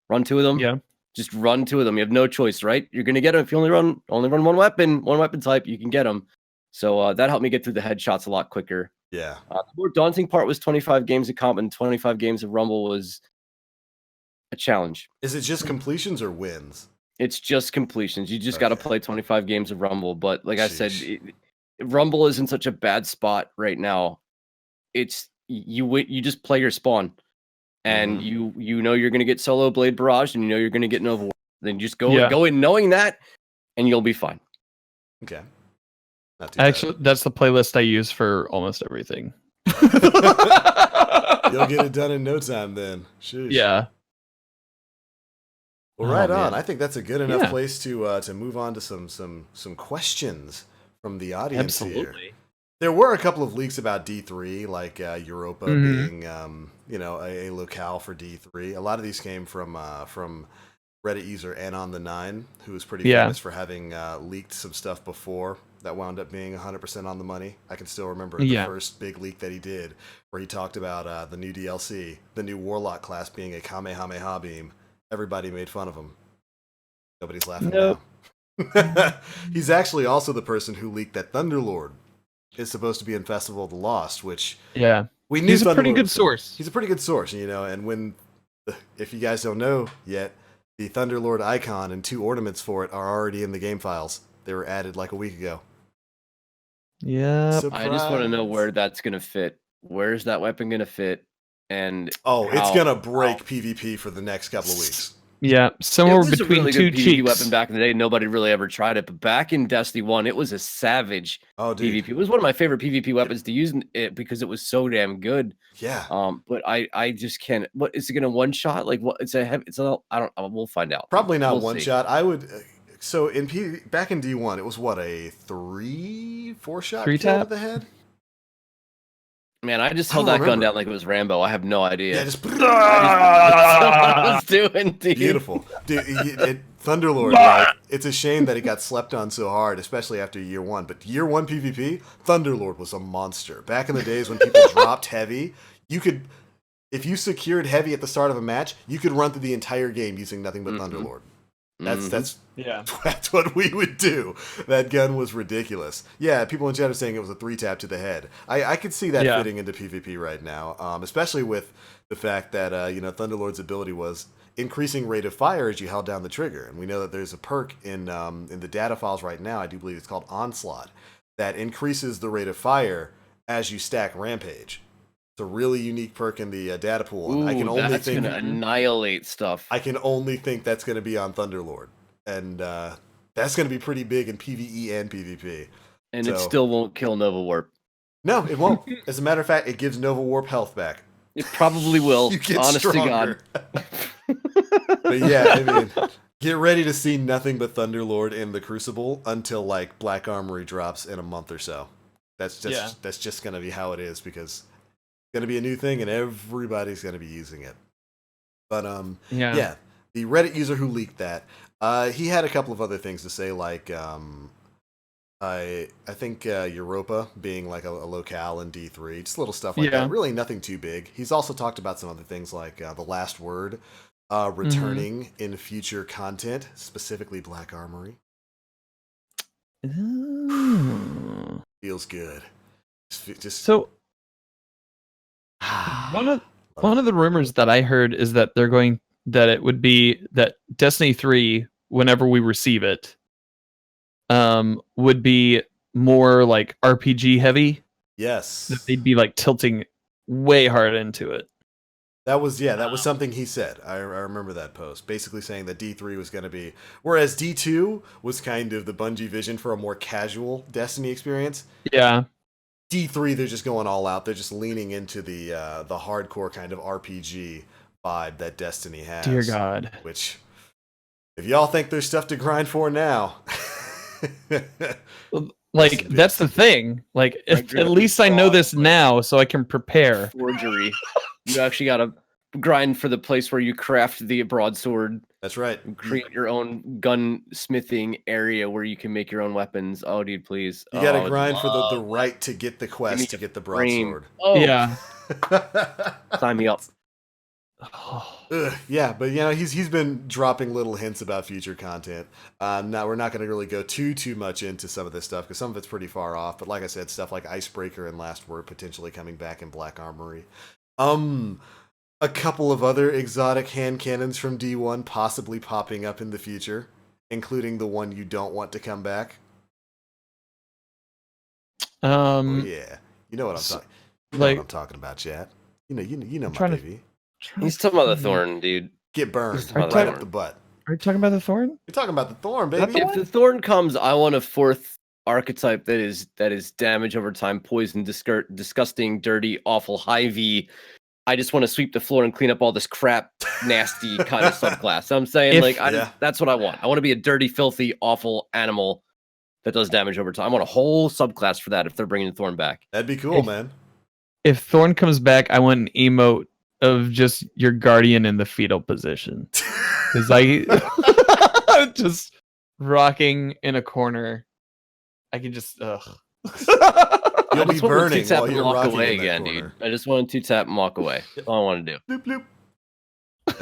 Run 2 of them. Yeah, just run 2 of them. You have no choice, right? You're gonna get them if you only run one weapon type. You can get them. So that helped me get through the headshots a lot quicker. Yeah. The more daunting part was 25 games of comp and 25 games of Rumble was a challenge. Is it just completions or wins? It's just completions. You just got to play 25 games of Rumble. But like I said, Rumble is in such a bad spot right now. It's you just play your spawn, and you know you're gonna get solo Blade Barrage, and you know you're gonna get Nova War. Then just go in knowing that, and you'll be fine. Okay. Actually, that's the playlist I use for almost everything. You'll get it done in no time then. Sheesh. Yeah. Well, right on. I think that's a good enough place to move on to some questions from the audience here. There were a couple of leaks about D3, like Europa being a locale for D3. A lot of these came from Reddit user Anon the 9, who was pretty famous for having leaked some stuff before that wound up being 100% on the money. I can still remember the first big leak that he did, where he talked about the new DLC, the new Warlock class being a Kamehameha beam. Everybody made fun of him. Nobody's laughing now. He's actually also the person who leaked that Thunderlord is supposed to be in Festival of the Lost, which we knew. He's a pretty good source. He's a pretty good source, and if you guys don't know yet, the Thunderlord icon and 2 ornaments for it are already in the game files. They were added like a week ago. Yeah. I just want to know where that's going to fit. Where's that weapon going to fit? And it's going to break PvP for the next couple of weeks. Yeah, somewhere between really 2 PvP cheeks. Weapon back in the day. Nobody really ever tried it, but back in Destiny 1, it was a savage PvP. It was one of my favorite PvP weapons to use it because it was so damn good. Yeah. But I just can't. What is it going to one shot? Like what? It's a. I don't. We'll find out. Probably not one shot. I would. So back in D1, it was what, a 3-4 shot 3 kill tap to the head. Man, I just I held don't that gun remember. down like it was Rambo. I have no idea. Yeah, just That's what I was doing, dude. beautiful, dude. Thunderlord, like, it's a shame that it got slept on so hard, especially after year one. But year one PvP, Thunderlord was a monster. Back in the days when people dropped heavy, you could, if you secured heavy at the start of a match, you could run through the entire game using nothing but Thunderlord. That's Yeah. that's what we would do. That gun was ridiculous. Yeah, people in chat are saying it was a 3-tap to the head. I could see that Yeah. fitting into PvP right now, especially with the fact that Thunderlord's ability was increasing rate of fire as you held down the trigger, and we know that there's a perk in the data files right now. I do believe it's called Onslaught that increases the rate of fire as you stack Rampage. It's a really unique perk in the data pool. And I can only that's think gonna annihilate stuff. I can only think that's going to be on Thunderlord, and that's going to be pretty big in PvE and PvP. And it so- still won't kill Nova Warp. No, it won't. As a matter of fact, it gives Nova Warp health back. It probably will. You get honest stronger. to God. But yeah, I mean, get ready to see nothing but Thunderlord in the Crucible until like Black Armory drops in a month or so. That's just going to be how it is, because it's going to be a new thing and everybody's going to be using it. But yeah, the Reddit user who leaked that, he had a couple of other things to say, like I think Europa being like a locale in D3, just little stuff like that. Really nothing too big. He's also talked about some other things like the last word returning in future content, specifically Black Armory. Ooh. Feels good. Just So one of the rumors that I heard is that it would be that Destiny 3, whenever we receive it, would be more like RPG heavy. yes, That they'd be like tilting way hard into it. that was something he said. I remember that post, basically saying that D3 was going to be, whereas D2 was kind of the Bungie vision for a more casual Destiny experience. Yeah. D3, they're just going all out. They're just leaning into the hardcore kind of RPG vibe that Destiny has. Dear God. Which, if y'all think there's stuff to grind for now, Like, that's the thing. Like, Like, at least I know this now, so I can prepare. Forgery. You actually gotta grind for the place where you craft the broadsword. that's right. Create your own gunsmithing area where you can make your own weapons. Oh, dude, please. You gotta I would grind for the love right to get the quest, to get the broadsword. Oh, Yeah. sign me up. Ugh, yeah, but he's been dropping little hints about future content. Now we're not going to really go too much into some of this stuff because some of it's pretty far off. But like I said, stuff like Icebreaker and Last Word potentially coming back in Black Armory. A couple of other exotic hand cannons from D1 possibly popping up in the future, including the one you don't want to come back. Oh yeah, you know what I'm talking. Like, what I'm talking about, chat. You know my trying to- baby. He's talking about the Thorn, dude. Get burned He's talking right about up the the butt. Are you talking about the Thorn? You're talking about the Thorn, That baby. the If the Thorn comes, I want a fourth archetype that is damage over time, poison, disgusting, dirty, awful, high V. I just want to sweep the floor and clean up all this crap, nasty kind of subclass. So I'm saying, that's what I want. I want to be a dirty, filthy, awful animal that does damage over time. I want a whole subclass for that if they're bringing Thorn back. That'd be cool, man. If Thorn comes back, I want an emote of just your guardian in the fetal position. Because just rocking in a corner. I can just You'll I be just want to burning two-tap while and you're walk rocking away in that again, corner. dude. I just want to 2-tap and walk away. That's all I want to do. Bloop, bloop.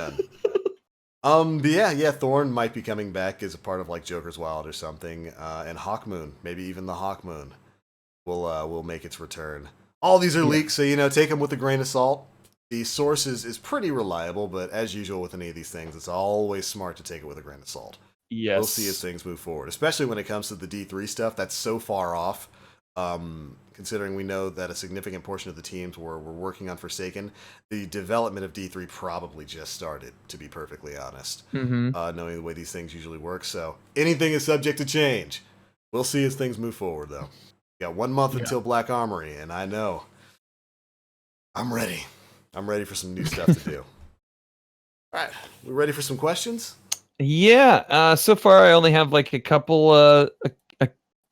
Done. But yeah, Thorn might be coming back as a part of like Joker's Wild or something, and Hawkmoon, maybe even the Hawkmoon will make its return. All these are leaks, so take them with a grain of salt. The source is pretty reliable, but as usual with any of these things, it's always smart to take it with a grain of salt. yes. We'll see as things move forward, especially when it comes to the D3 stuff. That's so far off, considering we know that a significant portion of the teams were working on Forsaken. The development of D3 probably just started, to be perfectly honest, Mm-hmm. knowing the way these things usually work. So anything is subject to change. We'll see as things move forward, though. We got 1 month until Black Armory, and I know I'm ready. I'm ready for some new stuff to do. All right, we ready for some questions? Yeah. So far, I only have like a couple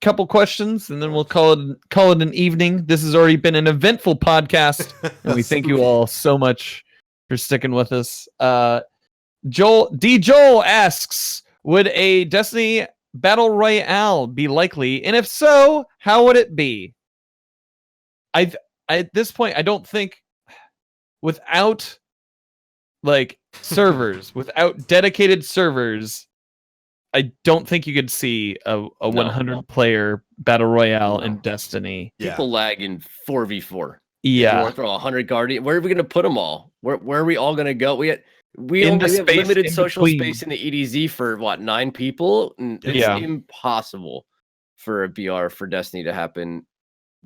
couple questions, and then we'll call it an evening. This has already been an eventful podcast, and we thank you all so much for sticking with us. Joel asks, would a Destiny Battle Royale be likely? And if so, how would it be? At this point, I don't think without like servers, without dedicated servers, I don't think you could see a 100 player Battle Royale in Destiny. Yeah. People lag in 4v4. Yeah. You want to throw 100 Guardian. Where are we going to put them all? Where are we all going to go? We In only the have space limited in social between. space in the EDZ for 9 people? And it's Yeah. impossible for a BR for Destiny to happen.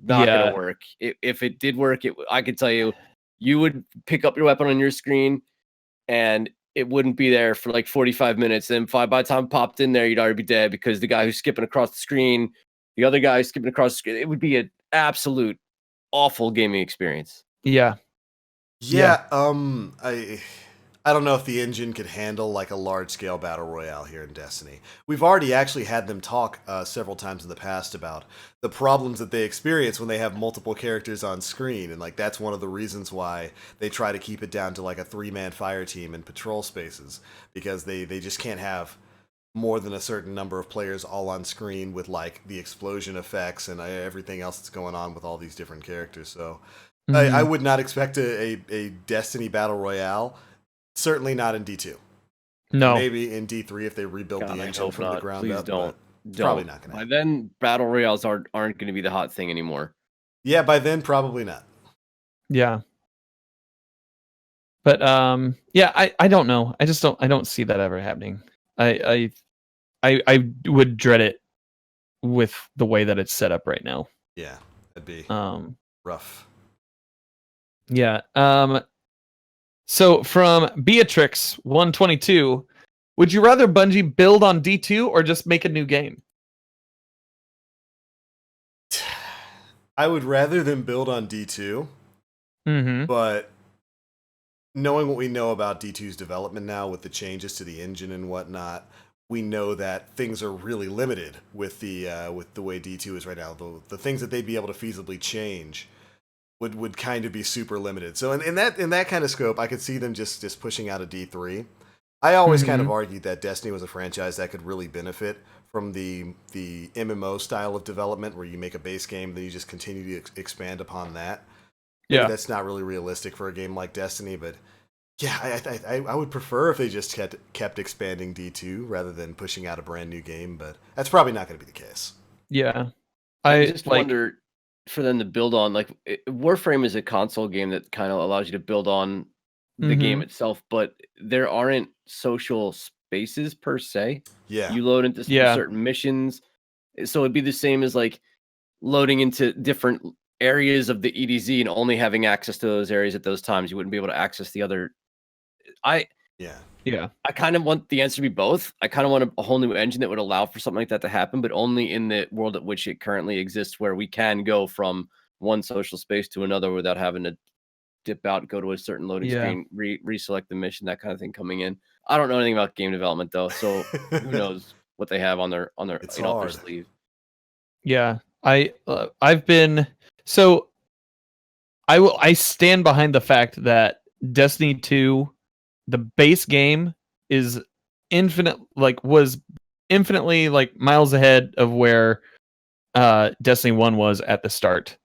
Not Yeah. gonna work. If it did work, I could tell you, you would pick up your weapon on your screen, and it wouldn't be there for like 45 minutes. And by the time it popped in there, you'd already be dead because the guy who's skipping across the screen, the other guy skipping across the screen, it would be an absolute awful gaming experience. Yeah. Yeah, I don't know if the engine could handle like a large-scale battle royale here in Destiny. We've already actually had them talk several times in the past about the problems that they experience when they have multiple characters on screen, and like that's one of the reasons why they try to keep it down to like a 3-man fire team in patrol spaces, because they just can't have more than a certain number of players all on screen with like the explosion effects and everything else that's going on with all these different characters. So I would not expect a Destiny battle royale. Certainly not in D2. No. Maybe in D3 if they rebuild the engine from the ground Please up. don't. Probably not going to By happen. then, battle royales aren't going to be the hot thing anymore. Yeah, by then probably not. Yeah. But yeah, I don't know. I don't see that ever happening. I would dread it with the way that it's set up right now. Yeah, that'd be rough. Yeah. So from Beatrix 122, would you rather Bungie build on D2 or just make a new game? I would rather them build on D2, Mm-hmm. but knowing what we know about D2's development now with the changes to the engine and whatnot, we know that things are really limited with the way D2 is right now. The things that they'd be able to feasibly change would kind of be super limited. So in that kind of scope, I could see them just pushing out a D3. I always kind of argued that Destiny was a franchise that could really benefit from the MMO style of development, where you make a base game, then you just continue to expand upon that. Maybe Yeah, that's not really realistic for a game like Destiny, but yeah, I would prefer if they just kept expanding D2 rather than pushing out a brand new game, but that's probably not going to be the case. yeah. I just wonder for them to build on, like, Warframe is a console game that kind of allows you to build on the game itself, but there aren't social spaces per se. Yeah. You load into certain missions, so it'd be the same as like loading into different areas of the EDZ and only having access to those areas at those times. You wouldn't be able to access the other. Yeah. I kind of want the answer to be both. I kind of want a whole new engine that would allow for something like that to happen, but only in the world at which it currently exists, where we can go from one social space to another without having to dip out, go to a certain loading screen, reselect the mission, that kind of thing coming in. I don't know anything about game development though, so who knows what they have on their It's up their hard. sleeve. Yeah. I've been so I stand behind the fact that Destiny 2, the base game, is was infinitely like miles ahead of where Destiny 1 was at the start.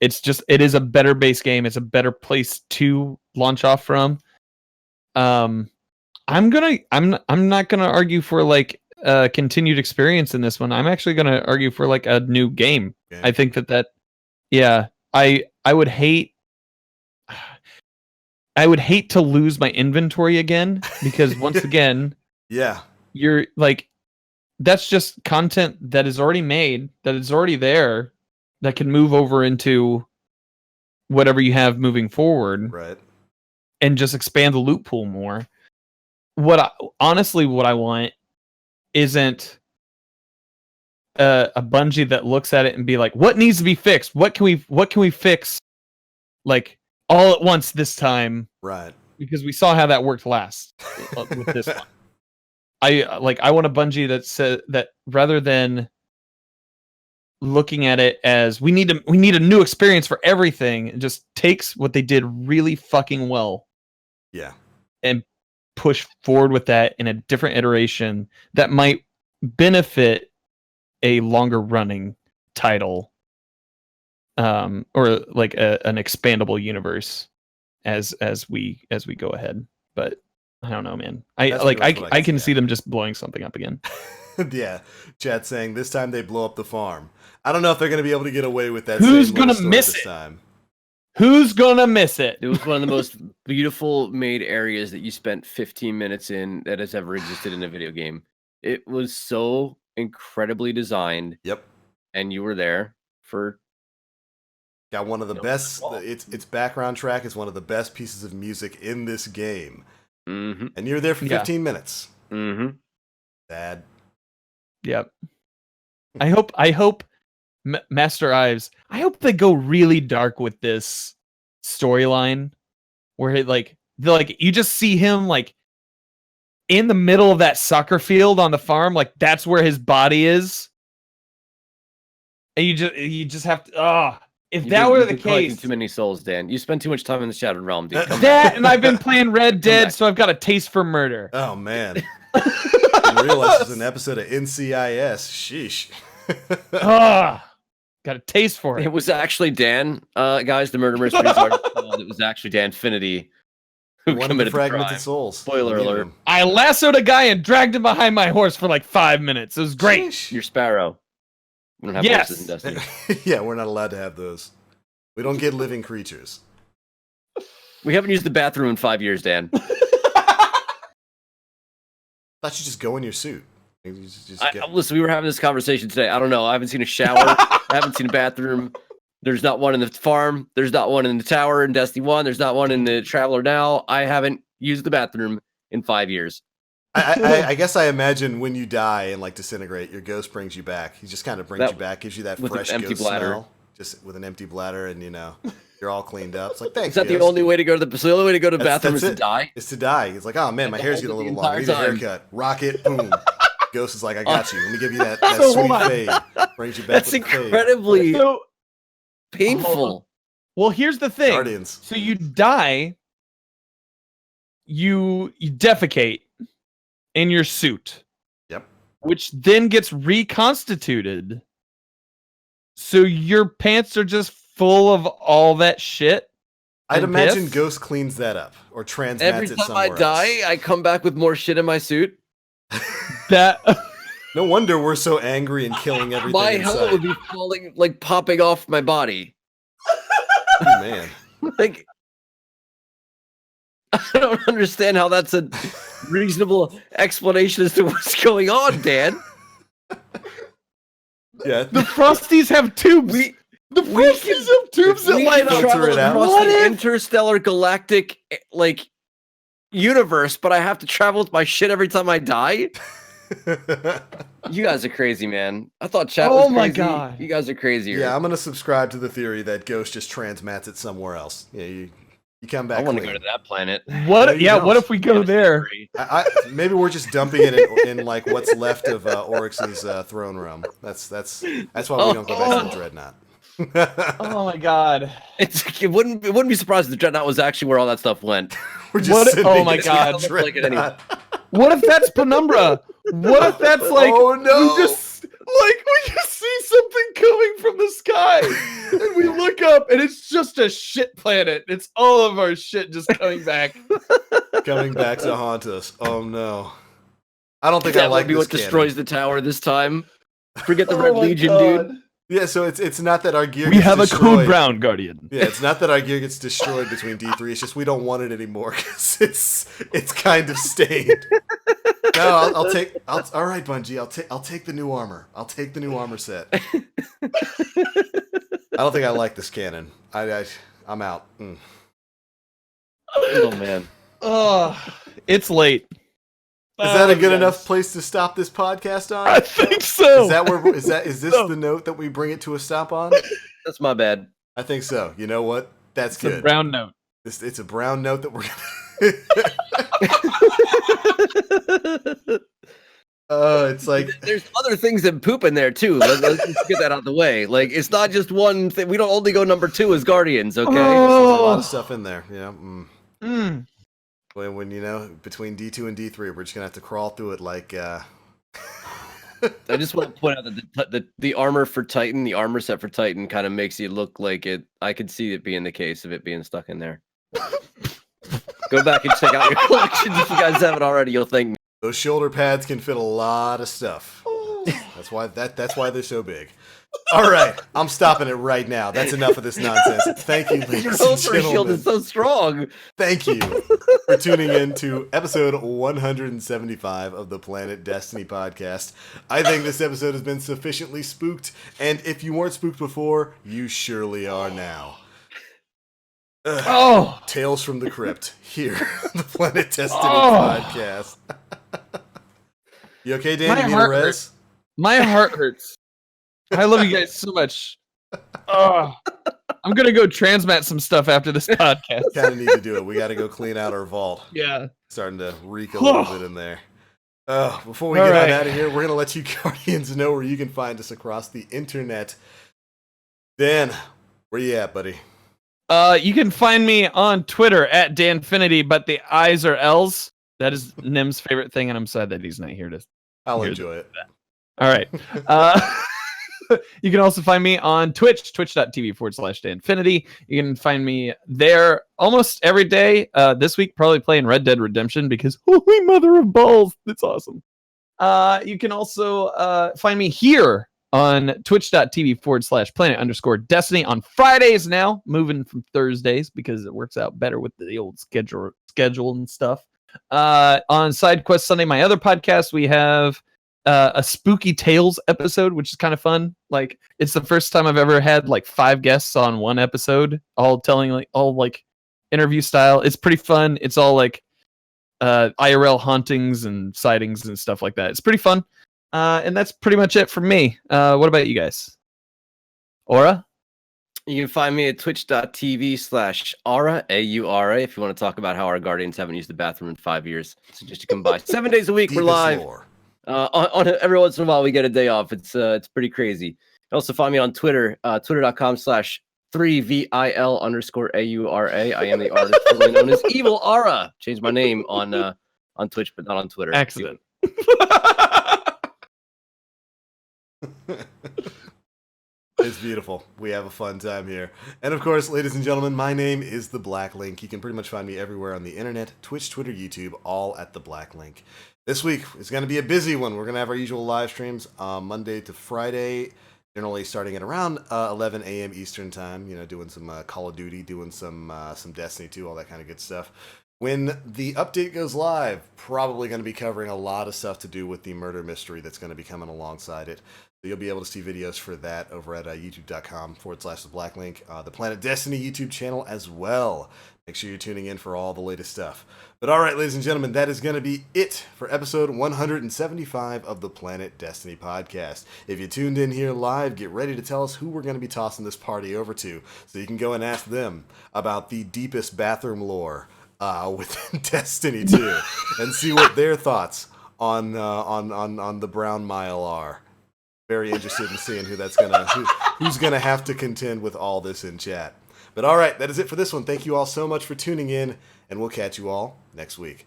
It is a better base game. It's a better place to launch off from. I'm not gonna argue for like continued experience in this one. I'm actually gonna argue for like a new game. Okay. I think that yeah, I would hate to lose my inventory again, because once again, Yeah. you're like, that's just content that is already made, that is already there, that can move over into whatever you have moving forward, Right. and just expand the loot pool more. Honestly, what I want isn't a Bungie that looks at it and be like, what needs to be fixed? What can we fix, like, all at once this time? Right. Because we saw how that worked last with this one. I want a Bungie that said that rather than looking at it as we need a new experience for everything. It just takes what they did really fucking well Yeah. and push forward with that in a different iteration that might benefit a longer running title, or like an expandable universe as we go ahead. But I don't know, man. I That's pretty much what I I can see, see them just blowing something up again. Yeah. Chat saying this time they blow up the farm. I don't know if they're going to be able to get away with that. Who's same gonna little story miss this it? time? Who's gonna miss it? It was one of the most beautiful made areas that you spent 15 minutes in that has ever existed in a video game. It was so incredibly designed, Yep. and you were there for. Got one of the No, best. well. Its background track is one of the best pieces of music in this game, Mm-hmm. and you're there for Yeah. 15 minutes. Mm-hmm. Sad. Yep. I hope Master Ives, I hope they go really dark with this storyline where you just see him like in the middle of that soccer field on the farm, like that's where his body is. And you just have to if that were the case. Too many souls, Dan. You spend too much time in the Shattered Realm, dude. Come back. That and I've been playing Red Dead, back. so I've got a taste for murder. Oh man. I didn't realize it was an episode of NCIS. Sheesh. Got a taste for It it. was actually Dan, guys. The murder mysteries article. It was actually Dan Finity who One of the committed the fragmented crime. souls. Spoiler Look at alert. him. I lassoed a guy and dragged him behind my horse for like 5 minutes. It was great. Sheesh. You're Sparrow. We don't have Yes. horses in Destiny. Yeah, we're not allowed to have those. We don't get living creatures. We haven't used the bathroom in 5 years, Dan. Thought you just go in your suit. You just get- Listen, we were having this conversation today. I don't know. I haven't seen a shower. I haven't seen a bathroom. There's not one in the farm. There's not one in the tower in Destiny 1. There's not one in the Traveler now. I haven't used the bathroom in 5 years. I guess I imagine when you die and like disintegrate, your ghost brings you back. He just kind of brings That- you back, gives you that with an fresh empty ghost bladder. smell, just with an empty bladder, and you're all cleaned up. It's like thanks. Is that the ghost. only way to go to the? So the only way to go to the That's- bathroom that's is to it. die. It's to die. It's like, oh man, my Like, hair's hold getting a it the little long. I need a entire time. haircut. Rocket, boom. Ghost is like, I got you. Let me give you that So hold sweet on. fade. Brings you back That's with the fade. incredibly So, painful. well, here's the thing. Guardians. So you die, you defecate in your suit. Yep. Which then gets reconstituted. So your pants are just full of all that shit. I'd and imagine piss? Ghost cleans that up or transmats Every it time somewhere I die, else. I come back with more shit in my suit. That No wonder we're so angry and killing everything My in helmet would sight. be falling, like popping off my body. Oh, man. Like, I don't understand how that's a reasonable explanation as to what's going on, Dan. Yeah. the Frosties have tubes. The Frosties have tubes that We light can up. filter travel it out. across What the if- interstellar galactic like universe, but I have to travel with my shit every time I die. You guys are crazy, man. I thought chat was Oh my crazy. God. You guys are crazier. Yeah, I'm gonna subscribe to the theory that Ghost just transmats it somewhere else. Yeah, you come back. I want to clean. go to that planet. What? No, you Yeah. don't. What if we go there? Maybe we're just dumping it in like what's left of Oryx's throne room. That's why we don't go back to the Dreadnought. Oh my god. It wouldn't be surprised if the Dreadnought was actually where all that stuff went. We're just What- sending oh my it to God. the Like it anyway. Dreadnought. What if that's Penumbra? What if that's like Oh, no. we just see something coming from the sky and we look up and it's just a shit planet. It's all of our shit just coming back. Coming back to haunt us. Oh no. I don't think I That like would be this what canon. destroys the tower this time. Forget the Oh Red my Legion, God. dude. Yeah, so it's not that our gear We gets have a destroyed. code brown guardian. Yeah, it's not that our gear gets destroyed between D3. It's just we don't want it anymore because it's kind of stained. No, I'll take. All right, Bungie. I'll take the new armor. I'll take the new armor set. I don't think I like this cannon. I'm out. Mm. Oh man. Oh, it's late. Is that a good yes. enough place to stop this podcast on? I think so. Is that where? Is this No. the note that we bring it to a stop on? That's my bad. I think so. You know what? That's It's a good. brown note. It's a brown note that we're. It's like There's other things than poop in there too. Let's just get that out of the way. Like it's not just one thing. We don't only go number 2 as Guardians, okay? there's a lot Oh. of stuff in there. Yeah. Mm. When you know between D2 and D3, we're just gonna have to crawl through it like. I just want to point out that the armor for Titan, the armor set for Titan, kind of makes you look like it. I could see it being the case of it being stuck in there. Go back and check out your collections if you guys haven't already. You'll thank me. Those shoulder pads can fit a lot of stuff. That's why they're so big. All right, I'm stopping it right now. That's enough of this nonsense. Thank you, Your ladies and Ultra Shield gentlemen. is so strong. Thank you for tuning in to episode 175 of the Planet Destiny podcast. I think this episode has been sufficiently spooked, and if you weren't spooked before, you surely are now. Oh. Tales from the Crypt here, the Planet Destiny Oh. podcast. You okay, Dan? My You need a heart res? My heart hurts. I love you guys so much. Oh. I'm gonna go transmat some stuff after this podcast. Kind of need to do it. We got to go clean out our vault. Yeah. Starting to reek a little bit in there. Before we All get right. on out of here, we're going to let you Guardians know where you can find us across the internet. Dan, where you at, buddy? You can find me on Twitter at Danfinity, but the I's are L's. That is Nim's favorite thing, and I'm sad that he's not here to. I'll Here's enjoy it. All right. You can also find me on Twitch, twitch.tv/Danfinity. You can find me there almost every day. This week, probably playing Red Dead Redemption because holy mother of balls, it's awesome. You can also find me here on twitch.tv/planet_destiny on Fridays now, moving from Thursdays because it works out better with the old schedule and stuff. On Side Quest Sunday, my other podcast, we have a Spooky Tales episode, which is kind of fun. Like, it's the first time I've ever had like 5 guests on one episode, all telling like interview style. It's pretty fun. It's all like IRL hauntings and sightings and stuff like that. It's pretty fun. And that's pretty much it for me. What about you guys? Aura? You can find me at twitch.tv/Aura, AURA, if you want to talk about how our Guardians haven't used the bathroom in 5 years. So just to come by 7 days a week, we're Deepest live. lore. On every once in a while, we get a day off. It's pretty crazy. You can also find me on Twitter, twitter.com/3VIL_AURA. I am the artist formerly known as Evil Aura. Changed my name on Twitch, but not on Twitter. Accident. It's beautiful. We have a fun time here. And of course, ladies and gentlemen, my name is The Black Link. You can pretty much find me everywhere on the internet, Twitch, Twitter, YouTube, all at The Black Link. This week is going to be a busy one. We're going to have our usual live streams Monday to Friday, generally starting at around 11 a.m. Eastern time, doing some Call of Duty, doing some Destiny 2, all that kind of good stuff. When the update goes live, probably going to be covering a lot of stuff to do with the murder mystery that's going to be coming alongside it. So you'll be able to see videos for that over at youtube.com/theblacklink, the Planet Destiny YouTube channel as well. Make sure you're tuning in for all the latest stuff. But all right, ladies and gentlemen, that is going to be it for episode 175 of the Planet Destiny podcast. If you tuned in here live, get ready to tell us who we're going to be tossing this party over to, so you can go and ask them about the deepest bathroom lore within Destiny 2 and see what their thoughts on the Brown Mile are. Very interested in seeing who's gonna have to contend with all this in chat. But all right, that is it for this one. Thank you all so much for tuning in, and we'll catch you all next week.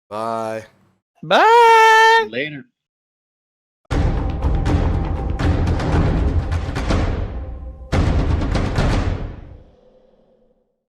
Bye. Bye. Later.